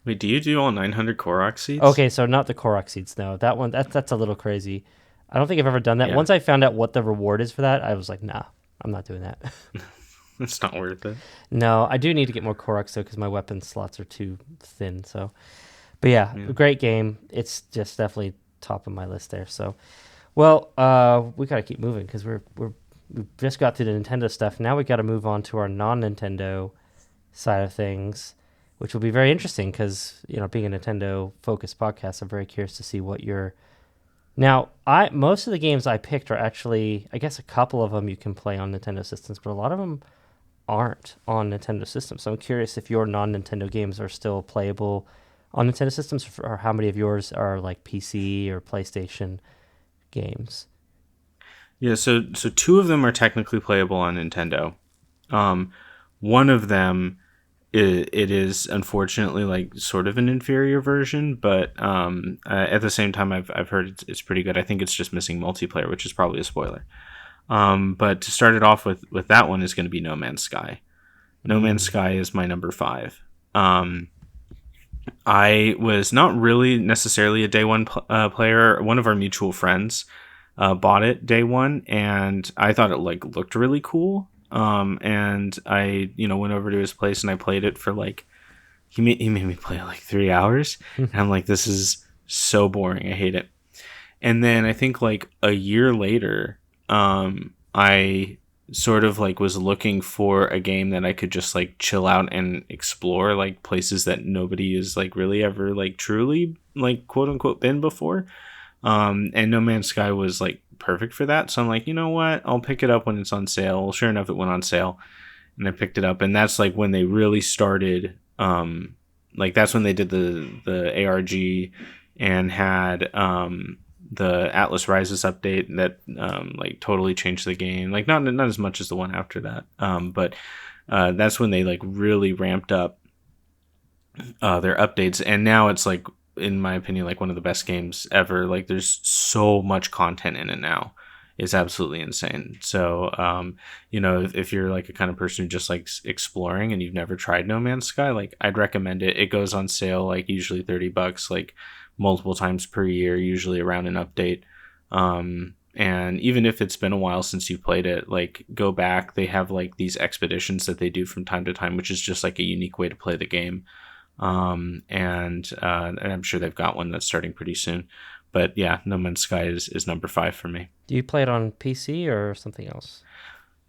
Speaker 2: Wait, do you do all 900 Korok seeds?
Speaker 1: Okay, so not the Korok seeds. No, that one that's a little crazy. I don't think I've ever done that.
Speaker 2: Yeah,
Speaker 1: Once I found out what the reward is for that, I was like, nah, I'm not doing that.
Speaker 2: it's not worth it.
Speaker 1: No, I do need to get more Koroks though because my weapon slots are too thin. So, but yeah,
Speaker 2: Yeah.
Speaker 1: a great game. It's just definitely top of my list there. So, well, we gotta keep moving because we just got through the Nintendo stuff. Now we got to move on to our non-Nintendo side of things, which will be very interesting because being a Nintendo focused podcast, I'm very curious to see what your now. I most of the games I picked are actually, I guess, a couple of them you can play on Nintendo systems, but a lot of them aren't on Nintendo systems. So I'm curious if your non-Nintendo games are still playable on Nintendo systems, or how many of yours are like PC or PlayStation games.
Speaker 2: Yeah, so two of them are technically playable on Nintendo. Um, One of them it is unfortunately like sort of an inferior version, but at the same time, I've heard it's pretty good. I think it's just missing multiplayer, which is probably a spoiler. But to start it off with that one is going to be No Man's Sky. No Man's Sky is my number 5. I was not really necessarily a day one player. One of our mutual friends bought it day one, and I thought it like looked really cool. And I went over to his place and I played it for like he made me play like 3 hours, and I'm like, this is so boring. I hate it. And then I think like a year later, I sort of like was looking for a game that I could just like chill out and explore, like places that nobody is like really ever like truly like quote unquote been before. And No Man's Sky was like perfect for that. So I'm like, you know what? I'll pick it up when it's on sale. Well, sure enough, it went on sale, and I picked it up. And that's like when they really started. Like that's when they did the ARG and had the Atlas Rises update that like totally changed the game. Like not as much as the one after that. But that's when they like really ramped up their updates, and now it's like, in my opinion, like one of the best games ever. Like there's so much content in it now. It's absolutely insane. So, if you're like a kind of person who just likes exploring and you've never tried No Man's Sky, like I'd recommend it. It goes on sale, like usually $30, like multiple times per year, usually around an update. And even if it's been a while since you played it, like go back. They have like these expeditions that they do from time to time, which is just like a unique way to play the game. And I'm sure they've got one that's starting pretty soon. But yeah, No Man's Sky is number 5 for me.
Speaker 1: Do you play it on PC or something else?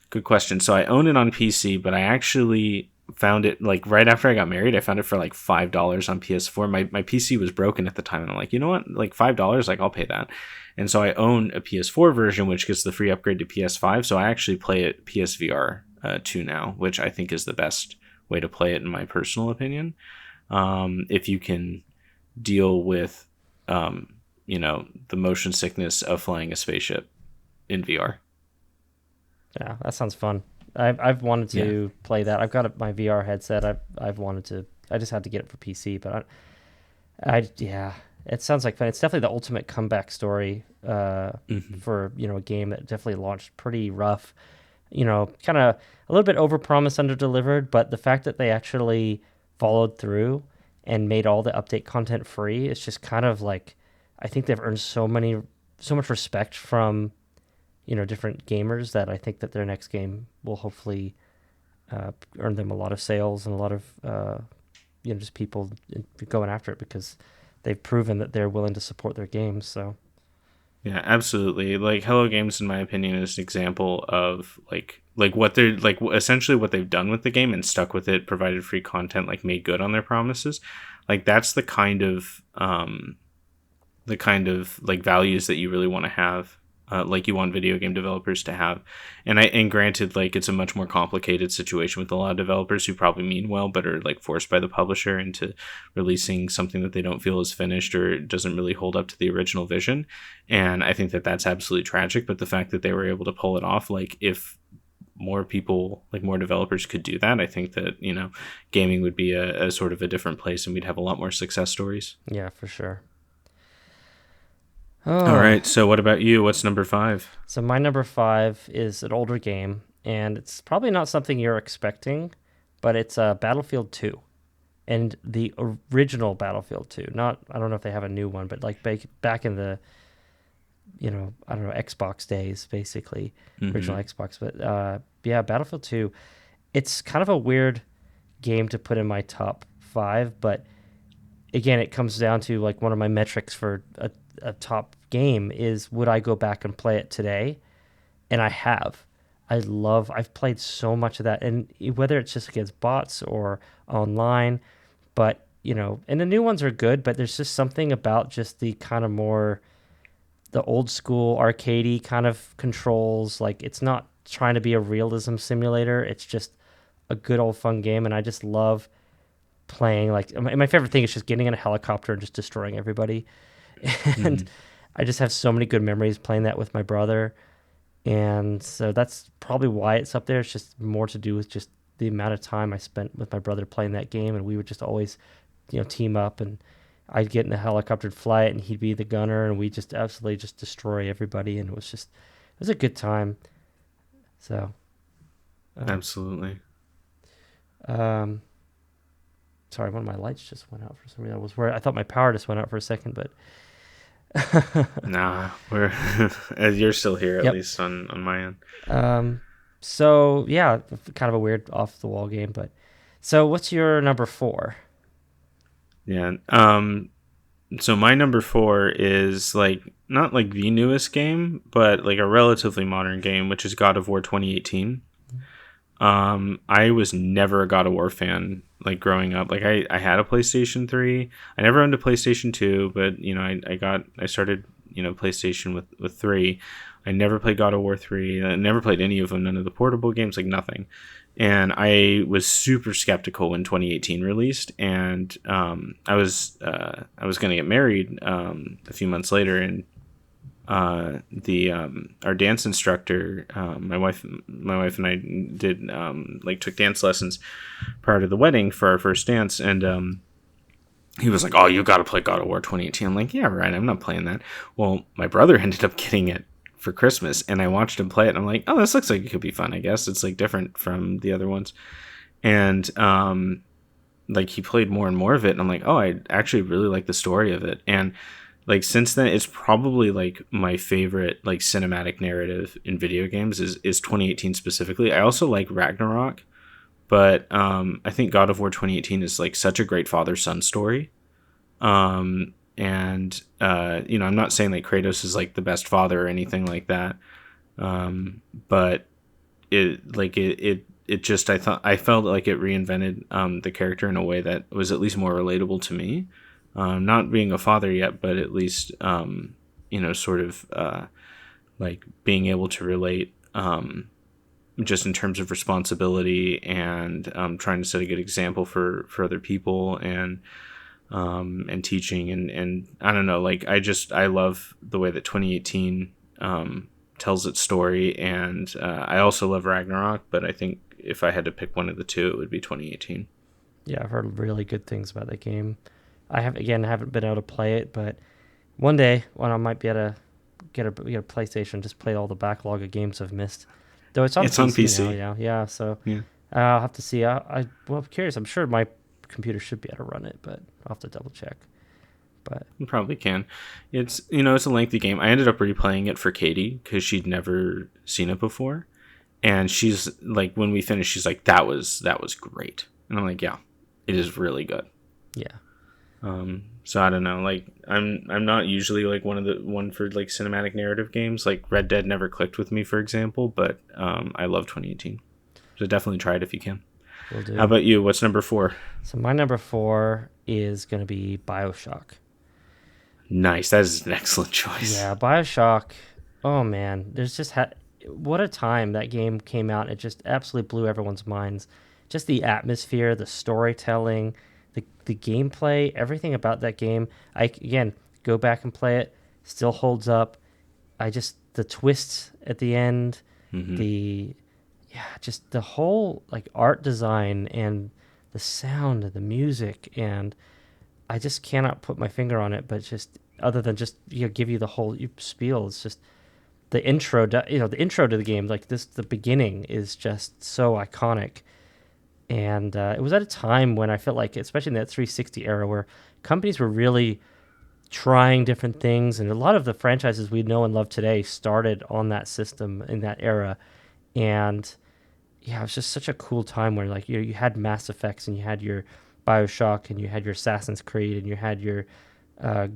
Speaker 2: Good question. So I own it on PC, but I actually found it like right after I got married. I found it for like $5 on PS4. My PC was broken at the time, and I'm like, you know what? Like $5, like I'll pay that. And so I own a PS4 version, which gets the free upgrade to PS5. So I actually play it PSVR 2 now, which I think is the best way to play it in my personal opinion. If you can deal with, the motion sickness of flying a spaceship in VR.
Speaker 1: Yeah, that sounds fun. I've wanted to play that. I've got my VR headset. I've wanted to. I just had to get it for PC, but yeah, it sounds like fun. It's definitely the ultimate comeback story for a game that definitely launched pretty rough. Kind of a little bit overpromised, underdelivered, but the fact that they actually followed through and made all the update content free, it's just kind of like, I think they've earned so much respect from different gamers that I think that their next game will hopefully earn them a lot of sales and a lot of just people going after it, because they've proven that they're willing to support their games. So
Speaker 2: yeah, absolutely. Like Hello Games, in my opinion, is an example of like what they're like essentially what they've done with the game and stuck with it, provided free content, like made good on their promises. Like that's the kind of like values that you really want to have. Like you want video game developers to have. And granted, like it's a much more complicated situation with a lot of developers who probably mean well, but are like forced by the publisher into releasing something that they don't feel is finished or doesn't really hold up to the original vision. And I think that that's absolutely tragic. But the fact that they were able to pull it off, like if more people, like more developers could do that, I think that, gaming would be a sort of a different place, and we'd have a lot more success stories.
Speaker 1: yeah, for sure.
Speaker 2: All right. So what about you? What's number 5?
Speaker 1: So my number 5 is an older game, and it's probably not something you're expecting, but it's Battlefield 2. and the original Battlefield 2. Not, I don't know if they have a new one, but like back in the, I don't know, Xbox days, basically, original Xbox. But yeah, Battlefield 2, it's kind of a weird game to put in my top 5, but again, it comes down to like one of my metrics for a top game is, would I go back and play it today? And I have. I've played so much of that, and whether it's just against bots or online, but and the new ones are good, but there's just something about just the kind of more the old school arcadey kind of controls. Like, it's not trying to be a realism simulator. It's just a good old fun game, and I just love playing. Like, my favorite thing is just getting in a helicopter and just destroying everybody. And I just have so many good memories playing that with my brother. And so that's probably why it's up there. It's just more to do with just the amount of time I spent with my brother playing that game. And we would just always, team up, and I'd get in a helicopter and fly it, and he'd be the gunner, and we just absolutely just destroy everybody. And it was a good time. So.
Speaker 2: Absolutely.
Speaker 1: Sorry, one of my lights just went out for some reason. I thought my power just went out for a second, but.
Speaker 2: Nah, you're still here, at
Speaker 1: Yep.
Speaker 2: least on my end.
Speaker 1: So yeah, kind of a weird off the wall game, but so what's your number 4?
Speaker 2: Yeah. So my number 4 is like not like the newest game, but like a relatively modern game, which is God of War 2018. I was never a God of War fan, like growing up. Like I had a PlayStation 3. I never owned a PlayStation 2, but I started, PlayStation with 3. I never played God of War 3. I never played any of them, none of the portable games, like nothing. And I was super skeptical when 2018 released, and I was going to get married a few months later, and our dance instructor, my wife and I did took dance lessons prior to the wedding for our first dance, and he was like, "Oh, you got to play God of War 2018." I'm like, "Yeah, right. I'm not playing that." Well, my brother ended up getting it for Christmas, and I watched him play it, and I'm like, "Oh, this looks like it could be fun. I guess it's like different from the other ones." And like he played more and more of it, and I'm like, "Oh, I actually really like the story of it." And like since then, it's probably like my favorite like cinematic narrative in video games is 2018 specifically. I also like Ragnarok, but I think God of War 2018 is like such a great father-son story. And I'm not saying like Kratos is like the best father or anything like that, but it just I felt like it reinvented the character in a way that was at least more relatable to me. Not being a father yet, but at least sort of like being able to relate just in terms of responsibility and trying to set a good example for other people and teaching and I don't know, like I love the way that 2018 tells its story, and I also love Ragnarok, but I think if I had to pick one of the two, it would be 2018.
Speaker 1: Yeah, I've heard really good things about that game. I haven't been able to play it, but one day when I might be able to get a PlayStation, just play all the backlog of games I've missed. Though it's on PC now, yeah. So
Speaker 2: yeah.
Speaker 1: I'll have to see. I'm curious. I'm sure my computer should be able to run it, but I'll have to double check. But
Speaker 2: you probably can. It's it's a lengthy game. I ended up replaying it for Katie because she'd never seen it before, and she's like, when we finished, she's like, that was great, and I'm like, yeah, it is really good.
Speaker 1: Yeah.
Speaker 2: So I don't know, like I'm not usually like one for like cinematic narrative games. Like Red Dead never clicked with me, for example, but I love 2018. So definitely try it if you can.
Speaker 1: Will do.
Speaker 2: How about you? What's number 4?
Speaker 1: So my number 4 is going to be BioShock.
Speaker 2: Nice. That is an excellent choice.
Speaker 1: Yeah, BioShock. Oh man, there's just what a time that game came out. It just absolutely blew everyone's minds. Just the atmosphere, the storytelling, the gameplay, everything about that game. I again go back and play it, still holds up. The twists at the end, just the whole like art design and the sound and the music, and I just cannot put my finger on it. But just other than just give you the whole spiel, it's just the intro. The intro to the game, like the beginning is just so iconic. And it was at a time when I felt like, especially in that 360 era, where companies were really trying different things, and a lot of the franchises we know and love today started on that system in that era. And yeah, it was just such a cool time where like you had Mass Effects, and you had your BioShock, and you had your Assassin's Creed, and you had your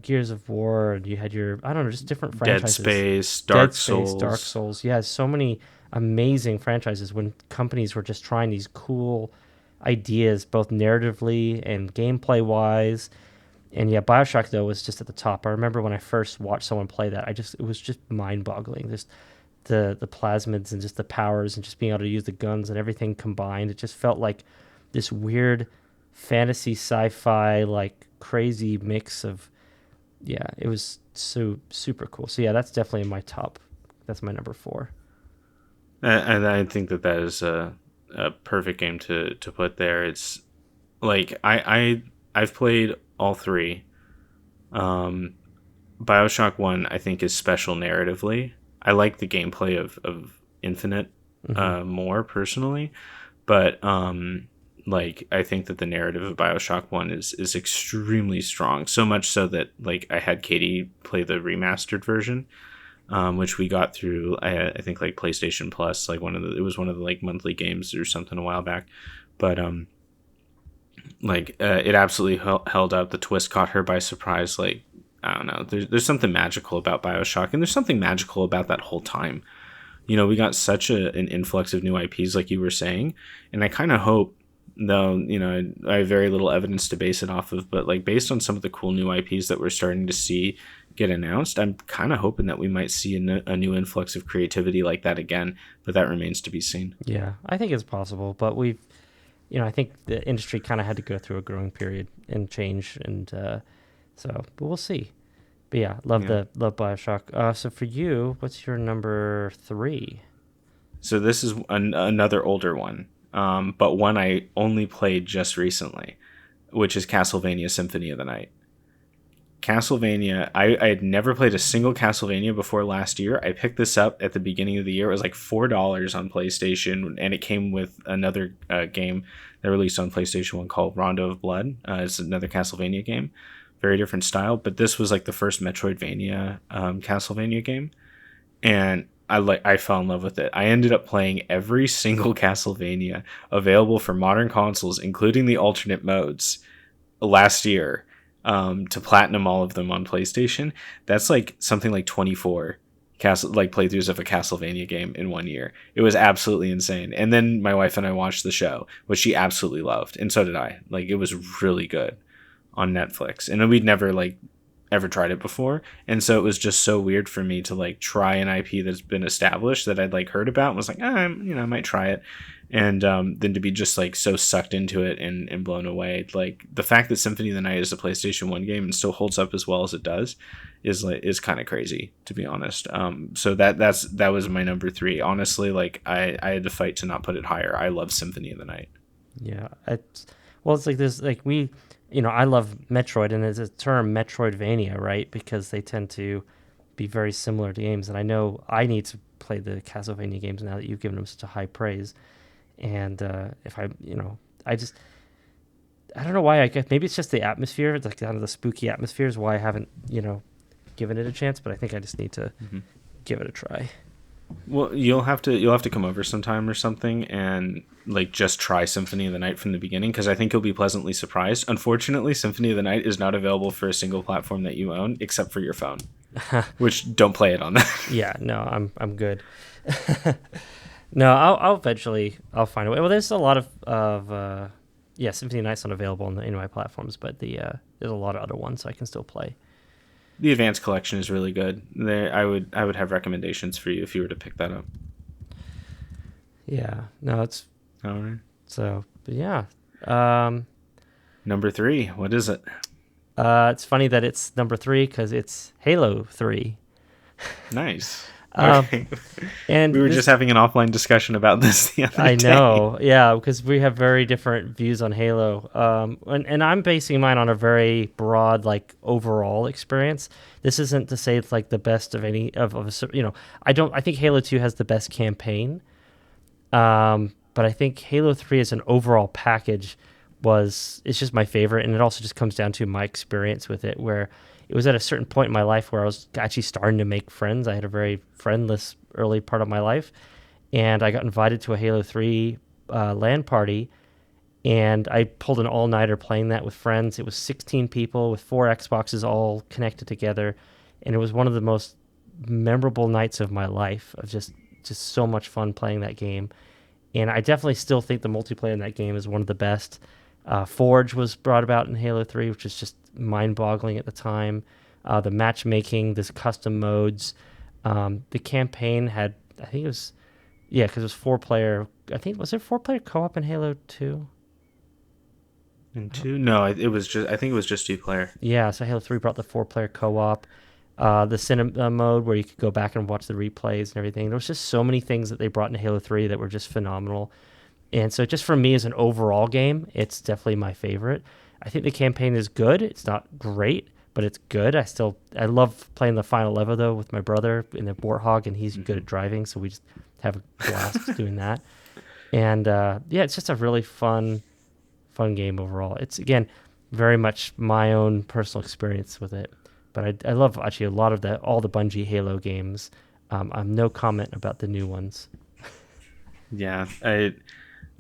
Speaker 1: Gears of War, and you had your, I don't know, just different
Speaker 2: Dead
Speaker 1: franchises.
Speaker 2: Space,
Speaker 1: Dead
Speaker 2: Dark
Speaker 1: Space,
Speaker 2: Souls.
Speaker 1: Dark Souls. Yeah, so many amazing franchises when companies were just trying these cool ideas, both narratively and gameplay wise. And yeah, BioShock though was just at the top. I remember when I first watched someone play that, it was just mind boggling. Just the plasmids and just the powers and just being able to use the guns and everything combined. It just felt like this weird fantasy sci-fi like crazy mix of, yeah, it was so super cool. So yeah, that's definitely in my top. That's my number 4.
Speaker 2: And I think that is a perfect game to put there. It's like I've played all three. BioShock 1 I think is special narratively. I like the gameplay of Infinite more personally, but like I think that the narrative of BioShock 1 is extremely strong. So much so that like I had Katie play the remastered version, which we got through I think like PlayStation Plus, like it was one of the like monthly games or something a while back, but it absolutely held up. The twist caught her by surprise. Like I don't know, there's something magical about BioShock, and there's something magical about that whole time. You know, we got such an influx of new IPs, like you were saying, and I kind of hope, though, you know, I have very little evidence to base it off of, but like based on some of the cool new IPs that we're starting to see get announced, I'm kind of hoping that we might see a new influx of creativity like that again, but that remains to be seen.
Speaker 1: Yeah, I think it's possible, but I think the industry kind of had to go through a growing period and change, and but we'll see. But yeah, love BioShock. So for you, what's your number 3?
Speaker 2: So this is another older one, but one I only played just recently, which is Castlevania Symphony of the Night. Castlevania, I had never played a single Castlevania before last year. I picked this up at the beginning of the year. It was like $4 on PlayStation, and it came with another game that released on PlayStation 1 called Rondo of Blood. It's another Castlevania game. Very different style, but this was like the first Metroidvania Castlevania game, and I fell in love with it. I ended up playing every single Castlevania available for modern consoles, including the alternate modes, last year, to platinum all of them on PlayStation. That's like something like 24 playthroughs of a Castlevania game in 1 year. It was absolutely insane. And then my wife and I watched the show, which she absolutely loved, and so did I. Like, it was really good on Netflix, and we'd never ever tried it before, and so it was just so weird for me to like try an IP that's been established that I'd like heard about and was like, I might try it, and then to be just like so sucked into it and blown away. Like the fact that Symphony of the Night is a PlayStation 1 game and still holds up as well as it does is kind of crazy, to be honest. So that was my number 3. Honestly, like I had to fight to not put it higher. I love Symphony of the Night.
Speaker 1: Yeah, it's like this, like I love Metroid, and there's a term Metroidvania, right? Because they tend to be very similar to games. And I know I need to play the Castlevania games now that you've given them such a high praise. And if I don't know why. I guess maybe it's just the atmosphere. It's like kind of the spooky atmosphere is why I haven't, given it a chance. But I think I just need to give it a try.
Speaker 2: Well, you'll have to come over sometime or something and like just try Symphony of the Night from the beginning, because I think you'll be pleasantly surprised. Unfortunately, Symphony of the Night is not available for a single platform that you own except for your phone, which don't play it on that.
Speaker 1: Yeah, no, I'm good. No, I'll eventually find a way. Well, there's a lot of Symphony of the Night's not available on any of my platforms, but there's a lot of other ones I can still play.
Speaker 2: The Advanced Collection is really good. There, I would have recommendations for you if you were to pick that up.
Speaker 1: Yeah, no, it's
Speaker 2: all right.
Speaker 1: So, but yeah.
Speaker 2: Number 3, what is it?
Speaker 1: It's funny that it's number 3 because it's Halo 3.
Speaker 2: Nice. Okay.
Speaker 1: And
Speaker 2: we were just having an offline discussion about this the other day.
Speaker 1: I know, yeah, because we have very different views on Halo. And I'm basing mine on a very broad, like, overall experience. This isn't to say it's like the best of any of I think Halo 2 has the best campaign. But but I think Halo 3 as an overall package it's just my favorite, and it also just comes down to my experience with it, where it was at a certain point in my life where I was actually starting to make friends. I had a very friendless early part of my life, and I got invited to a Halo 3 LAN party, and I pulled an all-nighter playing that with friends. It was 16 people with 4 Xboxes all connected together, and it was one of the most memorable nights of my life of just so much fun playing that game. And I definitely still think the multiplayer in that game is one of the best. Forge was brought about in Halo 3, which is just mind-boggling at the time. The matchmaking, this custom modes. The campaign had, I think it was, yeah, because it was 4-player. I think, was there 4-player co-op in Halo 2?
Speaker 2: In 2? No, I think it was just 2-player.
Speaker 1: Yeah, so Halo 3 brought the 4-player co-op. The cinema mode where you could go back and watch the replays and everything. There was just so many things that they brought into Halo 3 that were just phenomenal. And so just for me as an overall game, it's definitely my favorite. I think the campaign is good. It's not great, but it's good. I love playing the final level, though, with my brother in the Warthog, and he's good at driving, so we just have a blast doing that. And, yeah, it's just a really fun game overall. It's, again, very much my own personal experience with it. But I love, actually, a lot of all the Bungie Halo games. I'm no comment about the new ones.
Speaker 2: Yeah,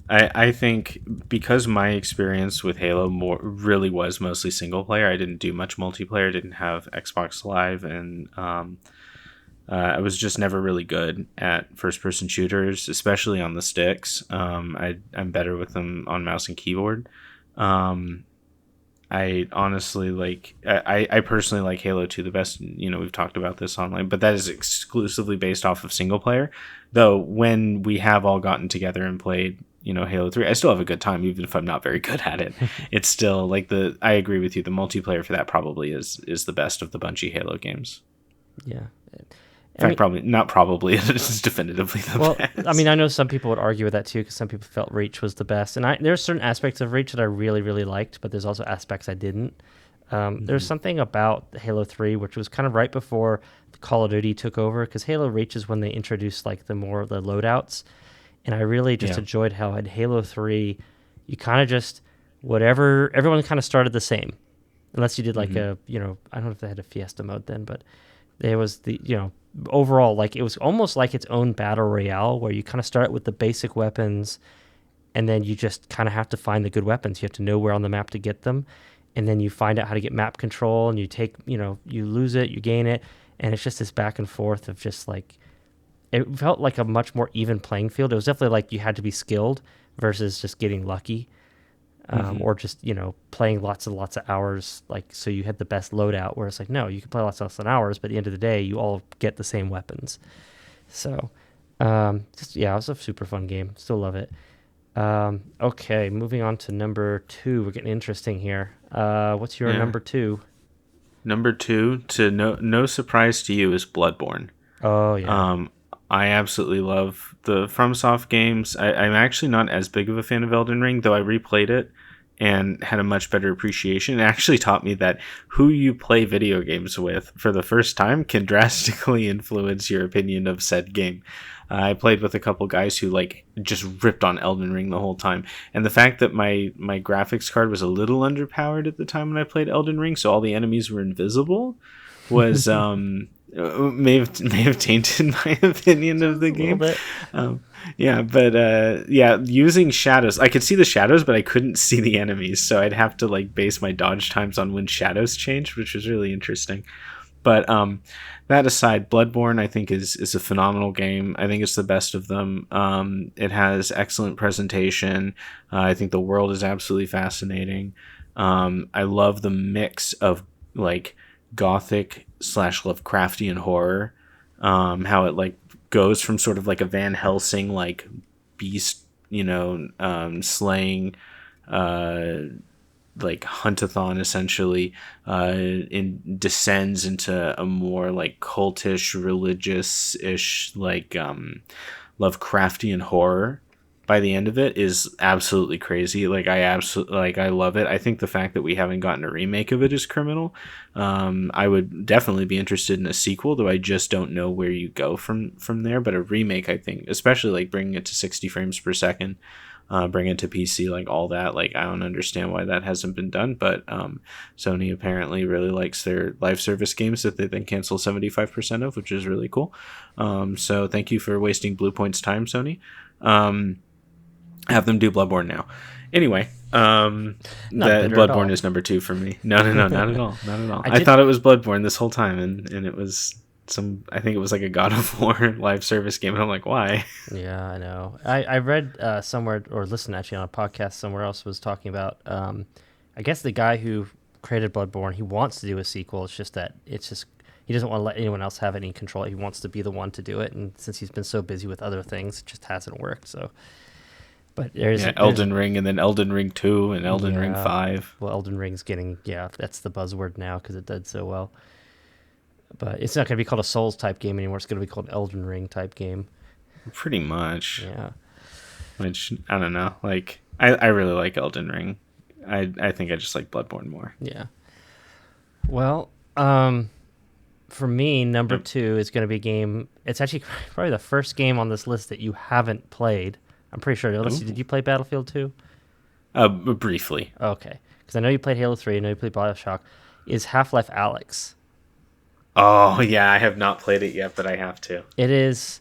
Speaker 2: I think because my experience with Halo really was mostly single player. I didn't do much multiplayer. Didn't have Xbox Live, and I was just never really good at first person shooters, especially on the sticks. I'm better with them on mouse and keyboard. I honestly I personally like Halo 2 the best. We've talked about this online, but that is exclusively based off of single player. Though when we have all gotten together and played, Halo 3, I still have a good time, even if I'm not very good at it. It's still I agree with you. The multiplayer for that probably is the best of the Bungie Halo games.
Speaker 1: Yeah.
Speaker 2: In fact, it's definitively the best.
Speaker 1: I mean, I know some people would argue with that too, because some people felt Reach was the best. And there's certain aspects of Reach that I really, really liked, but there's also aspects I didn't. There's something about Halo 3, which was kind of right before Call of Duty took over, because Halo Reach is when they introduced the loadouts. And I really just enjoyed how in Halo 3, you kind of just, everyone kind of started the same. Unless you did I don't know if they had a Fiesta mode then, but there was overall, it was almost like its own battle royale, where you kind of start with the basic weapons, and then you just kind of have to find the good weapons. You have to know where on the map to get them, and then you find out how to get map control, and you take, you lose it, you gain it, and it's just this back and forth of just it felt like a much more even playing field. It was definitely you had to be skilled versus just getting lucky, or just, playing lots and lots of hours, so you had the best loadout, where it's no, you can play lots of hours, but at the end of the day, you all get the same weapons. So, it was a super fun game. Still love it. Okay, moving on to number 2. We're getting interesting here. What's your number 2?
Speaker 2: Number 2, to no surprise to you, is Bloodborne.
Speaker 1: Oh, yeah.
Speaker 2: I absolutely love the FromSoft games. I'm actually not as big of a fan of Elden Ring, though I replayed it and had a much better appreciation. It actually taught me that who you play video games with for the first time can drastically influence your opinion of said game. I played with a couple guys who just ripped on Elden Ring the whole time. And the fact that my graphics card was a little underpowered at the time when I played Elden Ring, so all the enemies were invisible, was may have tainted my opinion of the game. Using shadows, I could see the shadows, but I couldn't see the enemies, so I'd have to base my dodge times on when shadows changed, which was really interesting. But that aside, Bloodborne I think is a phenomenal game. I think it's the best of them. It has excellent presentation. I think the world is absolutely fascinating. I love the mix of gothic / Lovecraftian horror, how it goes from sort of a Van Helsing beast, slaying huntathon essentially, descends into a more cultish, religious-ish Lovecraftian horror. by the end of it is absolutely crazy. Like I love it. I think the fact that we haven't gotten a remake of it is criminal. I would definitely be interested in a sequel, though I just don't know where you go from there. But a remake, I think, especially like bringing it to 60 frames per second, bring it to PC, like all that. Like I don't understand why that hasn't been done, but Sony apparently really likes their live service games that they then cancel 75% of, which is really cool. So thank you for wasting Blue Point's time, Sony. Have them do Bloodborne now. Anyway, that Bloodborne is number 2 for me. No, not at all, not at all. I thought it was Bloodborne this whole time, and it was I think it was like a God of War live service game, and I'm like, why?
Speaker 1: Yeah, I know. I read somewhere, or listened actually on a podcast somewhere else, was talking about, I guess the guy who created Bloodborne, he wants to do a sequel. It's just he doesn't want to let anyone else have any control. He wants to be the one to do it, and since he's been so busy with other things, it just hasn't worked. So, but there's
Speaker 2: Elden Ring, and then Elden Ring 2, and Elden Ring 5.
Speaker 1: Well, Elden Ring's getting, that's the buzzword now because it did so well. But it's not going to be called a Souls type game anymore. It's going to be called an Elden Ring type game.
Speaker 2: Pretty much.
Speaker 1: Yeah.
Speaker 2: Which, I don't know. Like, I really like Elden Ring. I think I just like Bloodborne more.
Speaker 1: Yeah. Well, for me, number 2 is going to be a game. It's actually probably the first game on this list that you haven't played. I'm pretty sure. Did you play Battlefield 2?
Speaker 2: Briefly.
Speaker 1: Okay. Because I know you played Halo 3. I know you played BioShock. Is Half-Life Alyx.
Speaker 2: Oh, yeah, I have not played it yet, but I have to.
Speaker 1: It is...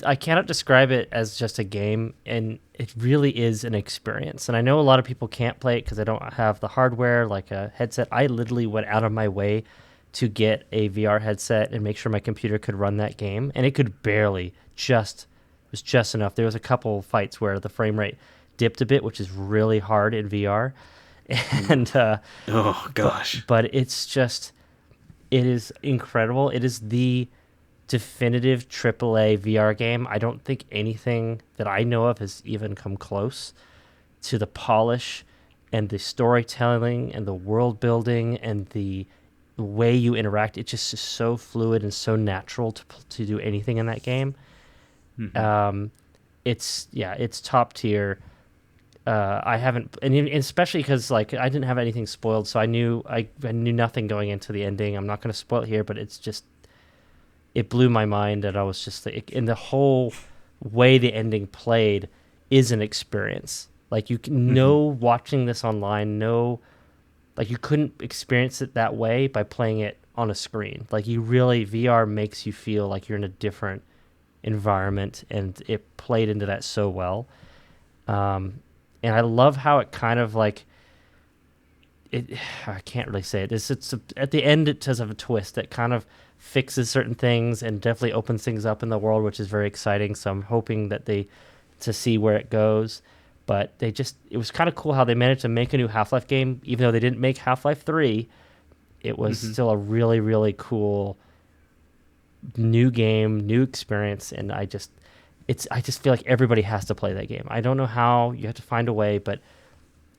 Speaker 1: I cannot describe it as just a game, and it really is an experience. And I know a lot of people can't play it because they don't have the hardware, like a headset. I literally went out of my way to get a VR headset and make sure my computer could run that game, and it could barely, it was just enough. There was a couple fights where the frame rate dipped a bit, which is really hard in VR. And
Speaker 2: oh, gosh.
Speaker 1: But it's just... It is incredible. It is the definitive AAA VR game. I don't think anything that I know of has even come close to the polish and the storytelling and the world building and the way you interact. It just is so fluid and so natural to do anything in that game. Mm-hmm. It's top tier. I haven't, and especially because like I didn't have anything spoiled, so I knew nothing going into the ending. I'm not going to spoil it here, but it blew my mind, and I was just like, and the whole way the ending played is an experience. Like you can know watching this online, like you couldn't experience it that way by playing it on a screen. Like VR makes you feel like you're in a different environment, and it played into that so well. And I love how it kind of like it. I can't really say it. It's at the end it does have a twist that kind of fixes certain things and definitely opens things up in the world, which is very exciting. So I'm hoping that to see where it goes. But it was kind of cool how they managed to make a new Half-Life game, even though they didn't make Half-Life 3. It was still a really, really cool new game, new experience, and I just feel like everybody has to play that game. I don't know how. You have to find a way, but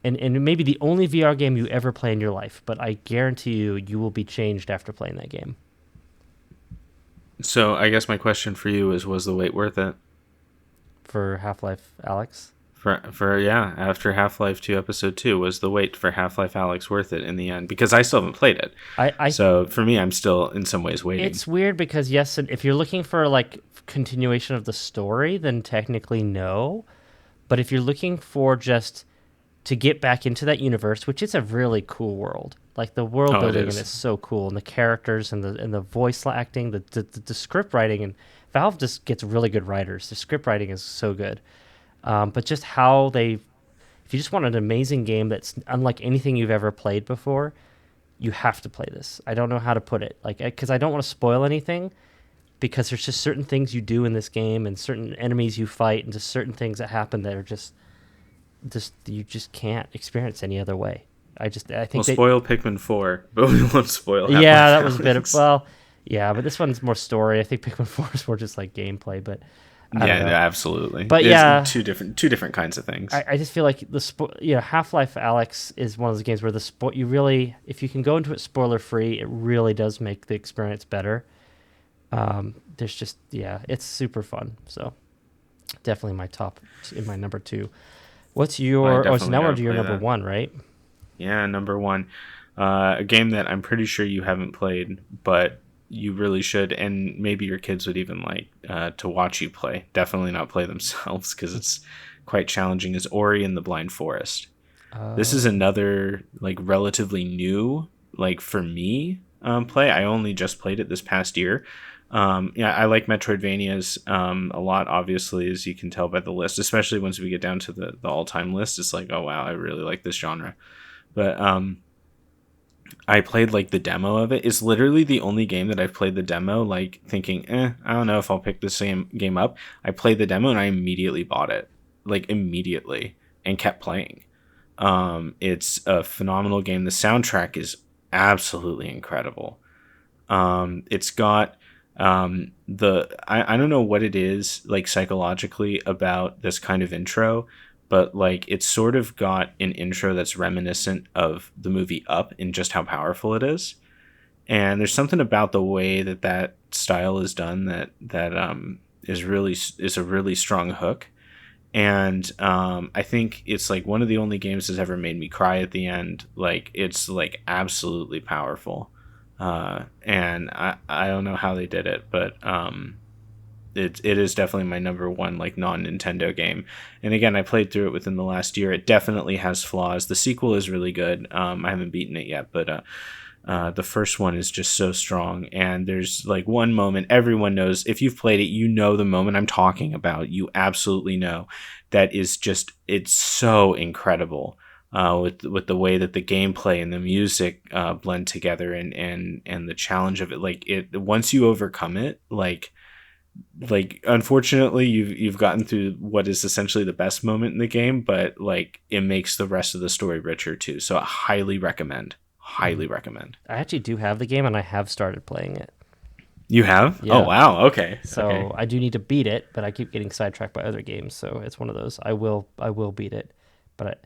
Speaker 1: and it may be the only VR game you ever play in your life, but I guarantee you will be changed after playing that game.
Speaker 2: So I guess my question for you is, was the wait worth it?
Speaker 1: For Half-Life Alyx?
Speaker 2: After Half-Life 2 Episode 2, was the wait for Half-Life Alyx worth it in the end? Because I still haven't played it. So for me, I'm still in some ways waiting.
Speaker 1: It's weird because yes, if you're looking for like continuation of the story, then technically no. But if you're looking for just to get back into that universe, which is a really cool world, like the world building in it is so cool, and the characters and the voice acting, the script writing, and Valve just gets really good writers. The script writing is so good. But just how if you just want an amazing game that's unlike anything you've ever played before, you have to play this. I don't know how to put it, like, because I don't want to spoil anything, because there's just certain things you do in this game and certain enemies you fight and just certain things that happen that are just you just can't experience any other way. I think
Speaker 2: we'll spoil Pikmin 4, but we won't spoil.
Speaker 1: Yeah, that was a bit of, well, yeah, but this one's more story. I think Pikmin 4 is more just like gameplay, but.
Speaker 2: Yeah, absolutely.
Speaker 1: But
Speaker 2: it's two different kinds of things.
Speaker 1: I just feel like Half-Life Alyx is one of those games where you really, if you can go into it spoiler free, it really does make the experience better. It's super fun. So Definitely my top in my number 2. What's
Speaker 2: Well, I
Speaker 1: your? Oh, so
Speaker 2: definitely
Speaker 1: now we're
Speaker 2: gotta
Speaker 1: to your
Speaker 2: play
Speaker 1: number
Speaker 2: that.
Speaker 1: 1, right?
Speaker 2: Yeah, number one. A game that I'm pretty sure you haven't played, but you really should, and maybe your kids would even like to watch you play. Definitely not play themselves because it's quite challenging. Is Ori and the Blind Forest. This is
Speaker 1: Uh,
Speaker 2: another like relatively new, like for me, play. I only just played it this past year. Yeah, I like Metroidvanias a lot. Obviously, as you can tell by the list, especially once we get down to the all time list, it's like, oh wow, I really like this genre. But I played like the demo of it. It's literally the only game that I've played the demo, like thinking, I don't know if I'll pick the same game up. I played the demo and I immediately bought it, like immediately, and kept playing. It's a phenomenal game. The soundtrack is absolutely incredible. It's got I don't know what it is like psychologically about this kind of intro, but like it's sort of got an intro that's reminiscent of the movie Up in just how powerful it is. And there's something about the way that that style is done that is a really strong hook. And I think it's like one of the only games that's ever made me cry at the end. Like it's like absolutely powerful. And I don't know how they did it, but it is definitely my number one like non Nintendo game. And again, I played through it within the last year. It definitely has flaws. The sequel is really good. I haven't beaten it yet, but the first one is just so strong. And there's like one moment everyone knows. If you've played it, you know the moment I'm talking about. You absolutely know. That is just, it's so incredible. With the way that the gameplay and the music blend together, and the challenge of it, like it once you overcome it, like unfortunately you've gotten through what is essentially the best moment in the game, but like it makes the rest of the story richer too. So I highly recommend.
Speaker 1: I actually do have the game, and I have started playing it.
Speaker 2: You have? Oh
Speaker 1: Yeah.
Speaker 2: wow, okay.
Speaker 1: So I do need to beat it, but I keep getting sidetracked by other games. So it's one of those. I will beat it, but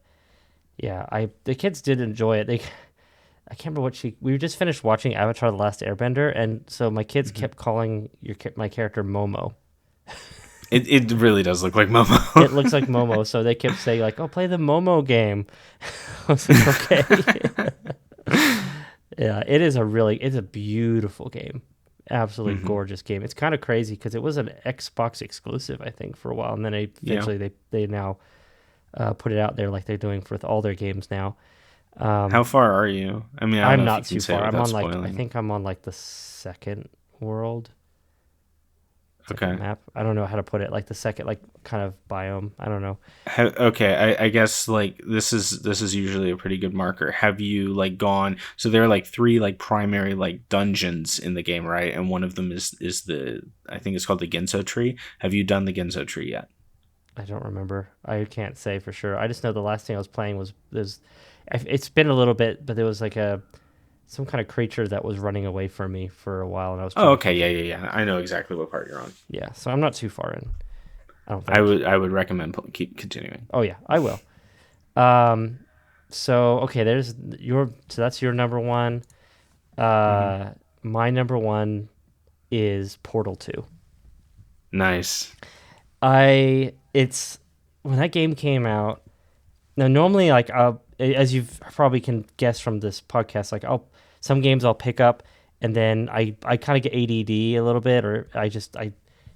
Speaker 1: yeah, the kids did enjoy it. I can't remember what we just finished watching Avatar: The Last Airbender, and so my kids
Speaker 2: Mhm.
Speaker 1: kept calling my character Momo.
Speaker 2: It really does look like
Speaker 1: It
Speaker 2: Momo.
Speaker 1: looks like Momo, so they kept saying like, "Oh, play the Momo game." I was like, "Okay." Yeah, it's a beautiful game. Absolutely
Speaker 2: Hmm.
Speaker 1: gorgeous game. It's kind of crazy because it was an Xbox exclusive, I think, for a while, and then
Speaker 2: Yeah.
Speaker 1: eventually they now put it out there like they're doing for all their games now.
Speaker 2: How
Speaker 1: Um,
Speaker 2: far are you? I mean, I don't
Speaker 1: I'm
Speaker 2: know if you
Speaker 1: not
Speaker 2: can
Speaker 1: too
Speaker 2: say it
Speaker 1: far.
Speaker 2: without
Speaker 1: I
Speaker 2: spoiling.
Speaker 1: think I'm on like the second world, second
Speaker 2: Okay.
Speaker 1: map. I don't know how to put it. Like the second, like kind of biome. I don't know.
Speaker 2: Okay, I guess like this is usually a pretty good marker. Have you like gone? So there are like three like primary like dungeons in the game, right? And one of them is the, I think it's called the Ginso tree. Have you done the Ginso tree yet?
Speaker 1: I don't remember. I can't say for sure. I just know the last thing I was playing was it's been a little bit, but there was like some kind of creature that was running away from me for a while, and I was
Speaker 2: Oh,
Speaker 1: trying to
Speaker 2: okay,
Speaker 1: catch
Speaker 2: yeah,
Speaker 1: it.
Speaker 2: yeah, yeah. I know exactly what part you're on.
Speaker 1: Yeah, so I'm not too far in. I don't
Speaker 2: I
Speaker 1: think.
Speaker 2: would I would recommend keep continuing.
Speaker 1: Oh yeah, I will. Um, so okay, so that's your number one.
Speaker 2: Hmm.
Speaker 1: Uh, my number one is Portal 2.
Speaker 2: Nice.
Speaker 1: It's when that game came out. Now, normally, like, as you've probably can guess from this podcast, like, some games I'll pick up, and then I kind of get ADD a little bit, or I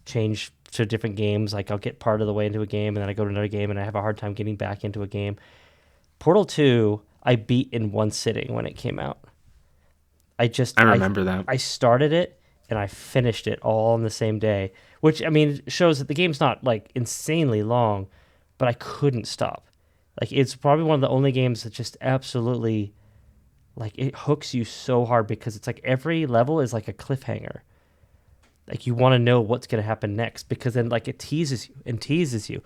Speaker 1: change to different games. Like, I'll get part of the way into a game, and then I go to another game, and I have a hard time getting back into a game. Portal 2, I beat in one sitting when it came out. I just
Speaker 2: I
Speaker 1: I
Speaker 2: remember that.
Speaker 1: I started it and I finished it all on the same day, which I mean shows that the game's not like insanely long, but I couldn't stop. Like it's probably one of the only games that just absolutely like it hooks you so hard because it's like every level is like a cliffhanger. Like you want to know what's going to happen next because then like it teases you and teases you.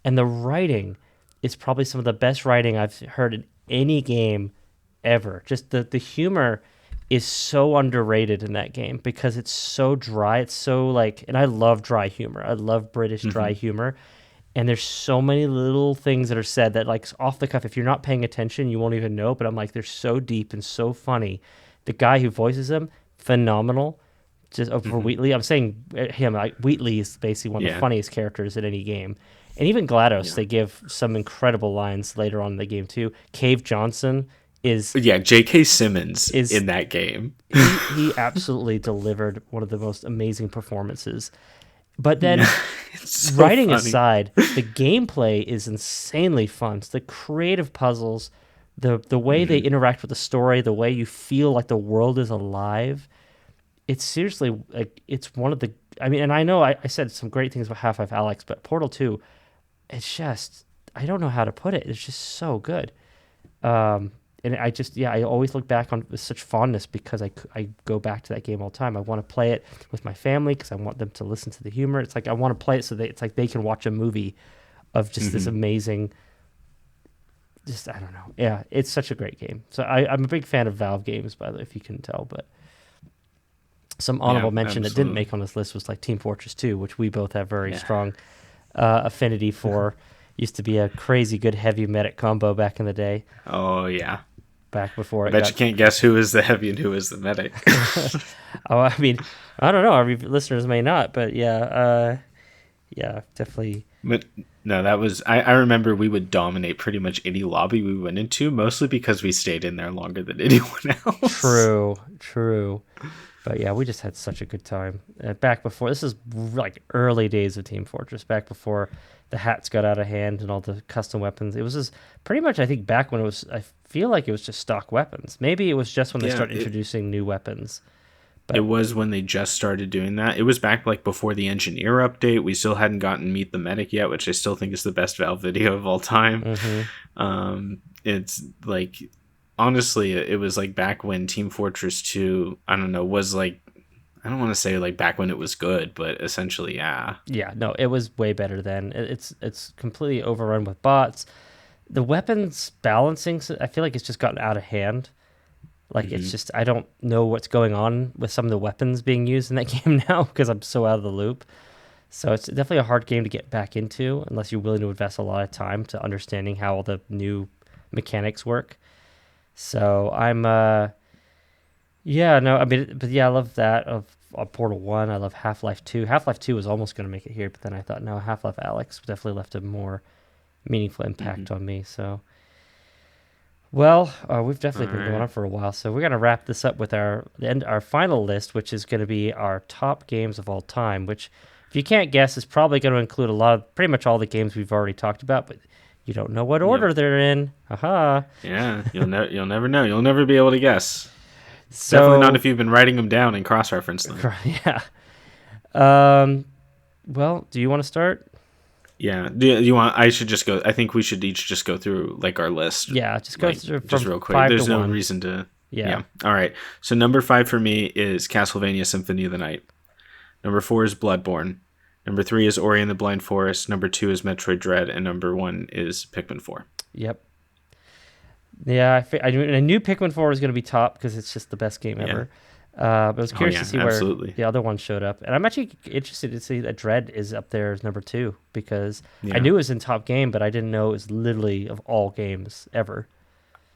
Speaker 1: And the writing is probably some of the best writing I've heard in any game ever. Just the humor is so underrated in that game because it's so dry. It's so like, and I love dry humor. I love British dry
Speaker 2: Hmm.
Speaker 1: humor. And there's so many little things that are said that like off the cuff, if you're not paying attention, you won't even know. But I'm like, they're so deep and so funny. The guy who voices them, phenomenal. just for Wheatley. I'm saying him. Like Wheatley is basically one of the funniest characters in any game, and even GLaDOS. They give some incredible lines later on in the game too. Cave Johnson is
Speaker 2: J.K. Simmons is in that game.
Speaker 1: He absolutely delivered one of the most amazing performances. But then, so writing funny. Aside, the gameplay is insanely fun. It's the creative puzzles, the way they interact with the story, the way you feel like the world is alive. It's seriously like it's one of the. I mean, and I know I said some great things about Half-Life Alyx, but Portal 2, it's just I don't know how to put it. It's just so good. And I always look back on with such fondness because I go back to that game all the time. I want to play it with my family because I want them to listen to the humor. It's like I want to play it so that it's like they can watch a movie of just this amazing, just I don't know. Yeah, it's such a great game. So I'm a big fan of Valve games, by the way, if you can tell. But some honorable mention that didn't make on this list was like Team Fortress 2, which we both have very strong affinity for. Used to be a crazy good heavy medic combo back in the day.
Speaker 2: Oh, yeah.
Speaker 1: Back before
Speaker 2: I bet you can't guess who is the heavy and who is the medic.
Speaker 1: Oh, I mean, I don't know. Our listeners may not, but yeah, definitely.
Speaker 2: But no, that was. I remember we would dominate pretty much any lobby we went into, mostly because we stayed in there longer than anyone else.
Speaker 1: True. But yeah, we just had such a good time. Back before, this is like early days of Team Fortress, back before the hats got out of hand and all the custom weapons. It was just pretty much, I think, back when it was, I feel like it was just stock weapons. Maybe it was just when they started introducing new weapons. But
Speaker 2: it was when they just started doing that. It was back like before the engineer update. We still hadn't gotten Meet the Medic yet, which I still think is the best Valve video of all time. It's like, honestly, it was like back when Team Fortress 2, I don't know, was like, I don't want to say like back when it was good, but essentially, yeah.
Speaker 1: Yeah, no, it was way better then. It's completely overrun with bots. The weapons balancing, I feel like it's just gotten out of hand. Like it's just, I don't know what's going on with some of the weapons being used in that game now because I'm so out of the loop. So it's definitely a hard game to get back into unless you're willing to invest a lot of time to understanding how all the new mechanics work. So I'm, I love that of Portal 1. I love Half-Life 2. Half-Life 2 was almost going to make it here, but then I thought, no, Half-Life Alyx definitely left a more meaningful impact on me. So, well, we've definitely been going on for a while, so we're going to wrap this up with our final list, which is going to be our top games of all time, which, if you can't guess, is probably going to include pretty much all the games we've already talked about, but you don't know what order they're in. Aha.
Speaker 2: Yeah, you'll never know. You'll never be able to guess. So, definitely not if you've been writing them down and cross-reference them.
Speaker 1: Yeah. Well, do you want to start?
Speaker 2: Yeah. Do you want? I should just go. I think we should each just go through like our list.
Speaker 1: Yeah, just go through
Speaker 2: just real quick. There's no reason to. Yeah. All right. So number 5 for me is Castlevania Symphony of the Night. Number 4 is Bloodborne. Number 3 is Ori and the Blind Forest. Number 2 is Metroid Dread, and number 1 is Pikmin 4.
Speaker 1: Yep. Yeah, I knew Pikmin 4 was going to be top because it's just the best game ever. But I was curious to see where the other one showed up. And I'm actually interested to see that Dread is up there as number 2 because I knew it was in top game, but I didn't know it was literally of all games ever.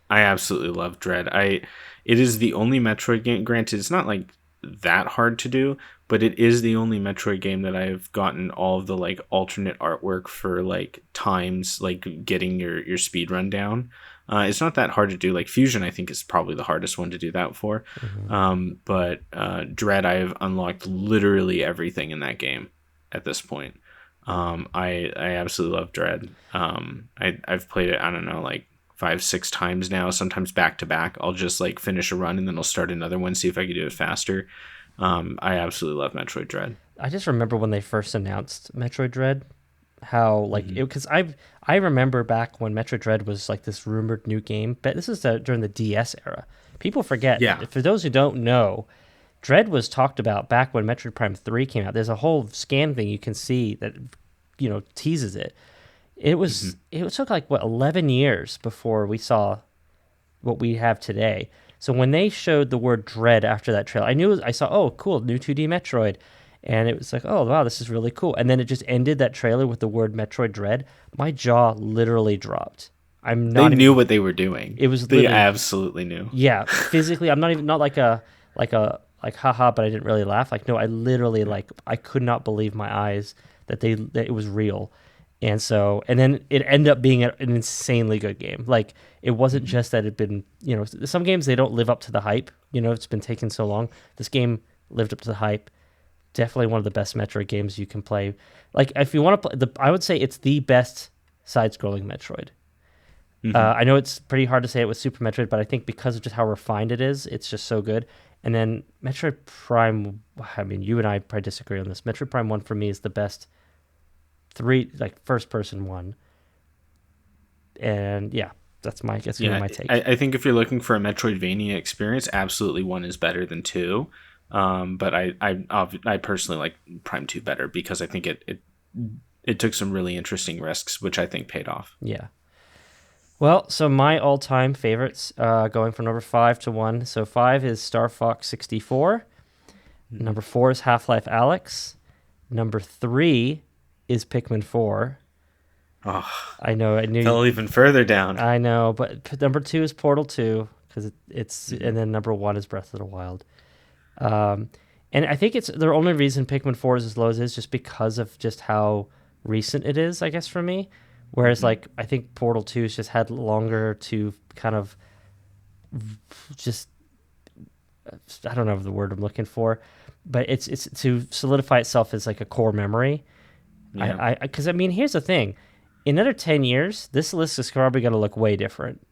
Speaker 2: I absolutely love Dread. It is the only Metroid game. Granted, it's not like that hard to do, but it is the only Metroid game that I've gotten all of the like alternate artwork for like times, like getting your speed run down. It's not that hard to do. Like Fusion, I think is probably the hardest one to do that for. But Dread, I've unlocked literally everything in that game at this point. I absolutely love Dread. I've played it, I don't know, like 5-6 times now, sometimes back to back. I'll just like finish a run and then I'll start another one, see if I can do it faster. I absolutely love Metroid Dread.
Speaker 1: I just remember when they first announced Metroid Dread, how like it, because I remember back when Metroid Dread was like this rumored new game, but this is during the DS era. People forget. Yeah. For those who don't know, Dread was talked about back when Metroid Prime 3 came out. There's a whole scan thing you can see that teases it. It was it took like 11 years before we saw what we have today. So when they showed the word Dread after that trailer, I saw, oh, cool, new 2D Metroid. And it was like, oh, wow, this is really cool. And then it just ended that trailer with the word Metroid Dread. My jaw literally dropped. They
Speaker 2: knew what they were doing.
Speaker 1: It was
Speaker 2: they absolutely knew.
Speaker 1: Yeah, physically, I'm not like a like haha, but I didn't really laugh. Like no, I literally like I could not believe my eyes that it was real. And so, and then it ended up being an insanely good game. Like, it wasn't just that it'd been, some games, they don't live up to the hype. It's been taking so long. This game lived up to the hype. Definitely one of the best Metroid games you can play. Like, if you want to play, I would say it's the best side-scrolling Metroid. I know it's pretty hard to say it with Super Metroid, but I think because of just how refined it is, it's just so good. And then Metroid Prime, I mean, you and I probably disagree on this. Metroid Prime 1 for me is the best first person one. And yeah, that's my take.
Speaker 2: I think if you're looking for a Metroidvania experience, absolutely 1 is better than 2. But I personally like Prime 2 better because I think it took some really interesting risks, which I think paid off.
Speaker 1: Yeah. Well, so my all-time favorites, going from number 5 to 1. So 5 is Star Fox 64. Number 4 is Half-Life Alyx. Number 3 is Pikmin 4.
Speaker 2: Oh,
Speaker 1: I know. I knew
Speaker 2: fell even further down.
Speaker 1: I know, but number 2 is Portal 2 because it's, and then number 1 is Breath of the Wild. And I think it's the only reason Pikmin 4 is as low as it is just because of just how recent it is, I guess, for me. Whereas, like, I think Portal 2 has just had longer to kind of just, I don't know the word I'm looking for, but it's to solidify itself as like a core memory. Yeah. Because I mean, here's the thing: in another 10 years, this list is probably going to look way different.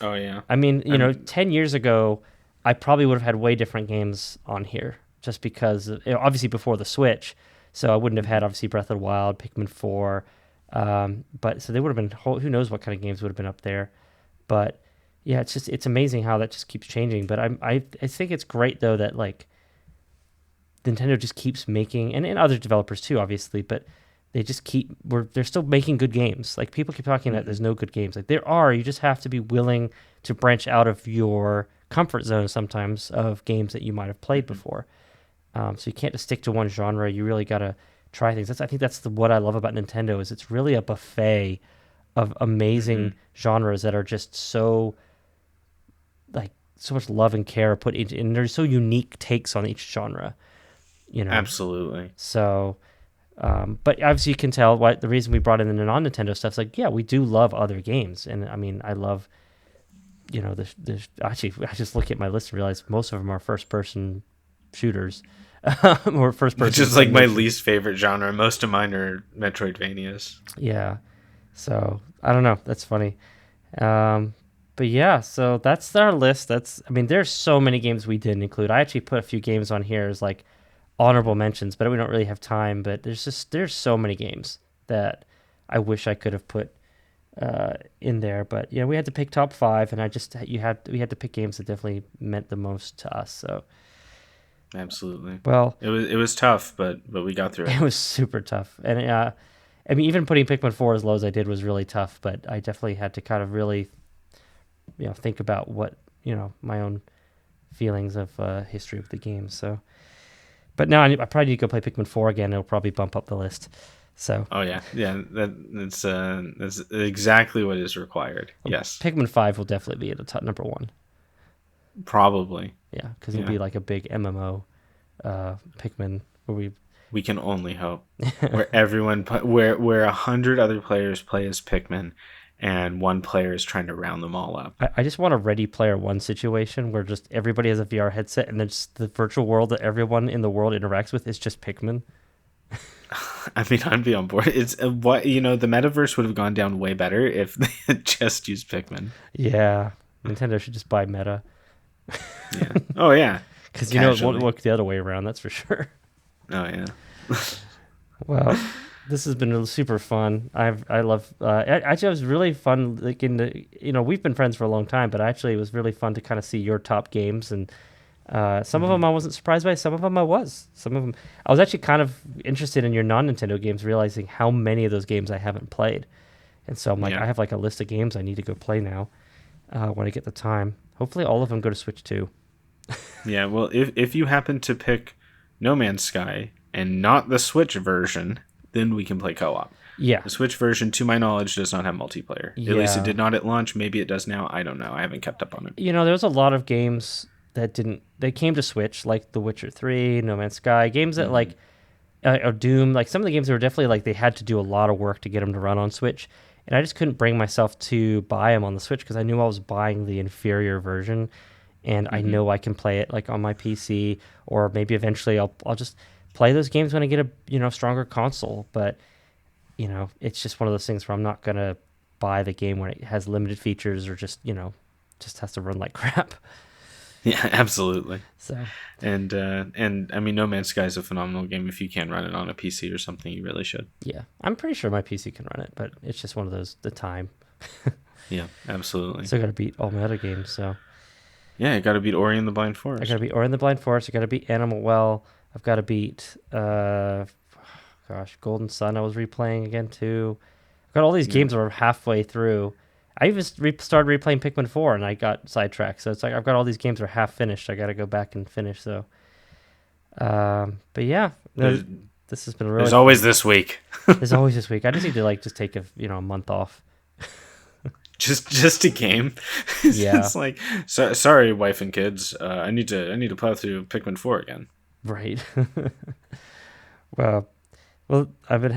Speaker 2: Oh yeah.
Speaker 1: I mean, 10 years ago, I probably would have had way different games on here, just because obviously before the Switch, so I wouldn't have had obviously Breath of the Wild, Pikmin 4, but so they would have been who knows what kind of games would have been up there, but yeah, it's amazing how that just keeps changing. But I think it's great though that like Nintendo just keeps making, and other developers too, obviously, but they just they're still making good games. Like people keep talking that there's no good games. Like there are, you just have to be willing to branch out of your comfort zone sometimes of games that you might have played before. So you can't just stick to one genre. You really got to try things. I think that's what I love about Nintendo is it's really a buffet of amazing genres that are just so like so much love and care put into, and there's so unique takes on each genre.
Speaker 2: Absolutely.
Speaker 1: So, but obviously you can tell why the reason we brought in the non-Nintendo stuff is like, yeah, we do love other games. And I mean, I love, actually, I just look at my list and realize most of them are first-person shooters or first-person.
Speaker 2: Which is like my least favorite genre. Most of mine are Metroidvanias.
Speaker 1: Yeah. So, I don't know. That's funny. But yeah, so that's our list. There's so many games we didn't include. I actually put a few games on here as like honorable mentions, but we don't really have time. But there's so many games that I wish I could have put in there. But yeah, we had to pick top 5, and we had to pick games that definitely meant the most to us. So
Speaker 2: absolutely.
Speaker 1: Well,
Speaker 2: it was tough, but we got through it.
Speaker 1: It was super tough, and even putting Pikmin 4 as low as I did was really tough. But I definitely had to kind of really, think about what my own feelings of history of the game. So. But now I probably need to go play Pikmin 4 again. It'll probably bump up the list. So.
Speaker 2: Oh yeah. That's exactly what is required. Yes.
Speaker 1: Pikmin 5 will definitely be at the top number 1. Probably. Yeah, because it'll be like a big MMO Pikmin where
Speaker 2: we can only hope where everyone where 100 other players play as Pikmin. And one player is trying to round them all up.
Speaker 1: I just want a Ready Player One situation where just everybody has a VR headset and then just the virtual world that everyone in the world interacts with is just Pikmin.
Speaker 2: I mean, I'd be on board. It's the metaverse would have gone down way better if they had just used Pikmin.
Speaker 1: Yeah, Nintendo should just buy Meta.
Speaker 2: Yeah. Oh yeah.
Speaker 1: Because it won't work the other way around. That's for sure.
Speaker 2: Oh yeah.
Speaker 1: Well. This has been super fun. I love. Actually, it was really fun. Like we've been friends for a long time, but actually, it was really fun to kind of see your top games, and some of them I wasn't surprised by. Some of them I was. Some of them I was actually kind of interested in your non-Nintendo games, realizing how many of those games I haven't played, and so I'm like, I have like a list of games I need to go play now when I get the time. Hopefully, all of them go to Switch too.
Speaker 2: Yeah. Well, if you happen to pick No Man's Sky and not the Switch version, then we can play co-op.
Speaker 1: Yeah.
Speaker 2: The Switch version, to my knowledge, does not have multiplayer.
Speaker 1: Yeah.
Speaker 2: At least it did not at launch. Maybe it does now. I don't know. I haven't kept up on it.
Speaker 1: There's a lot of games they came to Switch, like The Witcher 3, No Man's Sky, games that
Speaker 2: Mm-hmm.
Speaker 1: or Doom, like some of the games that were definitely like they had to do a lot of work to get them to run on Switch, and I just couldn't bring myself to buy them on the Switch because I knew I was buying the inferior version, and I
Speaker 2: Mm-hmm.
Speaker 1: know I can play it like on my PC, or maybe eventually I'll just play those games when I get a stronger console. But it's just one of those things where I'm not gonna buy the game when it has limited features or just has to run like crap.
Speaker 2: Yeah, absolutely.
Speaker 1: So
Speaker 2: And I mean, No Man's Sky is a phenomenal game. If you can run it on a PC or something, you really should.
Speaker 1: yeah, I'm pretty sure my PC can run it, but it's just one of those the time.
Speaker 2: Yeah, absolutely.
Speaker 1: Still got to beat all my other games, so
Speaker 2: Yeah, you got to beat Ori and the Blind
Speaker 1: I
Speaker 2: Forest.
Speaker 1: got to beat Ori and the Blind Forest. I got to beat Animal Well. I've got to beat Golden Sun. I was replaying again too. I've got all these
Speaker 2: Yeah.
Speaker 1: games that are halfway through. I even started replaying Pikmin 4 and I got sidetracked. So it's like I've got all these games that are half finished. I got to go back and finish. So, but yeah,
Speaker 2: There's,
Speaker 1: this has been really.
Speaker 2: there's always this week.
Speaker 1: There's always this week. I just need to just take a month off.
Speaker 2: just a game.
Speaker 1: Yeah.
Speaker 2: It's like, sorry, wife and kids. I need to plow through Pikmin 4 again.
Speaker 1: Right. Well,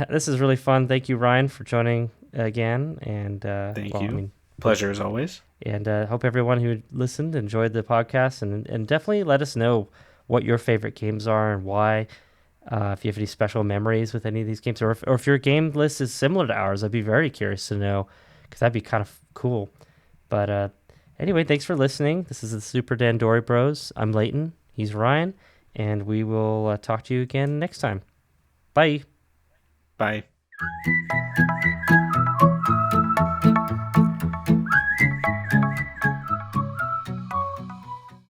Speaker 1: this is really fun. Thank you, Ryan, for joining again. And
Speaker 2: Thank
Speaker 1: well,
Speaker 2: you.
Speaker 1: I mean,
Speaker 2: Pleasure as always.
Speaker 1: and hope everyone who listened enjoyed the podcast, and definitely let us know what your favorite games are and why. If you have any special memories with any of these games, or if your game list is similar to ours, I'd be very curious to know, because that'd be kind of cool. But anyway, thanks for listening. This is the Super Dandori Bros. I'm Leighton. He's Ryan, and we will talk to you again next time. Bye.
Speaker 2: Bye.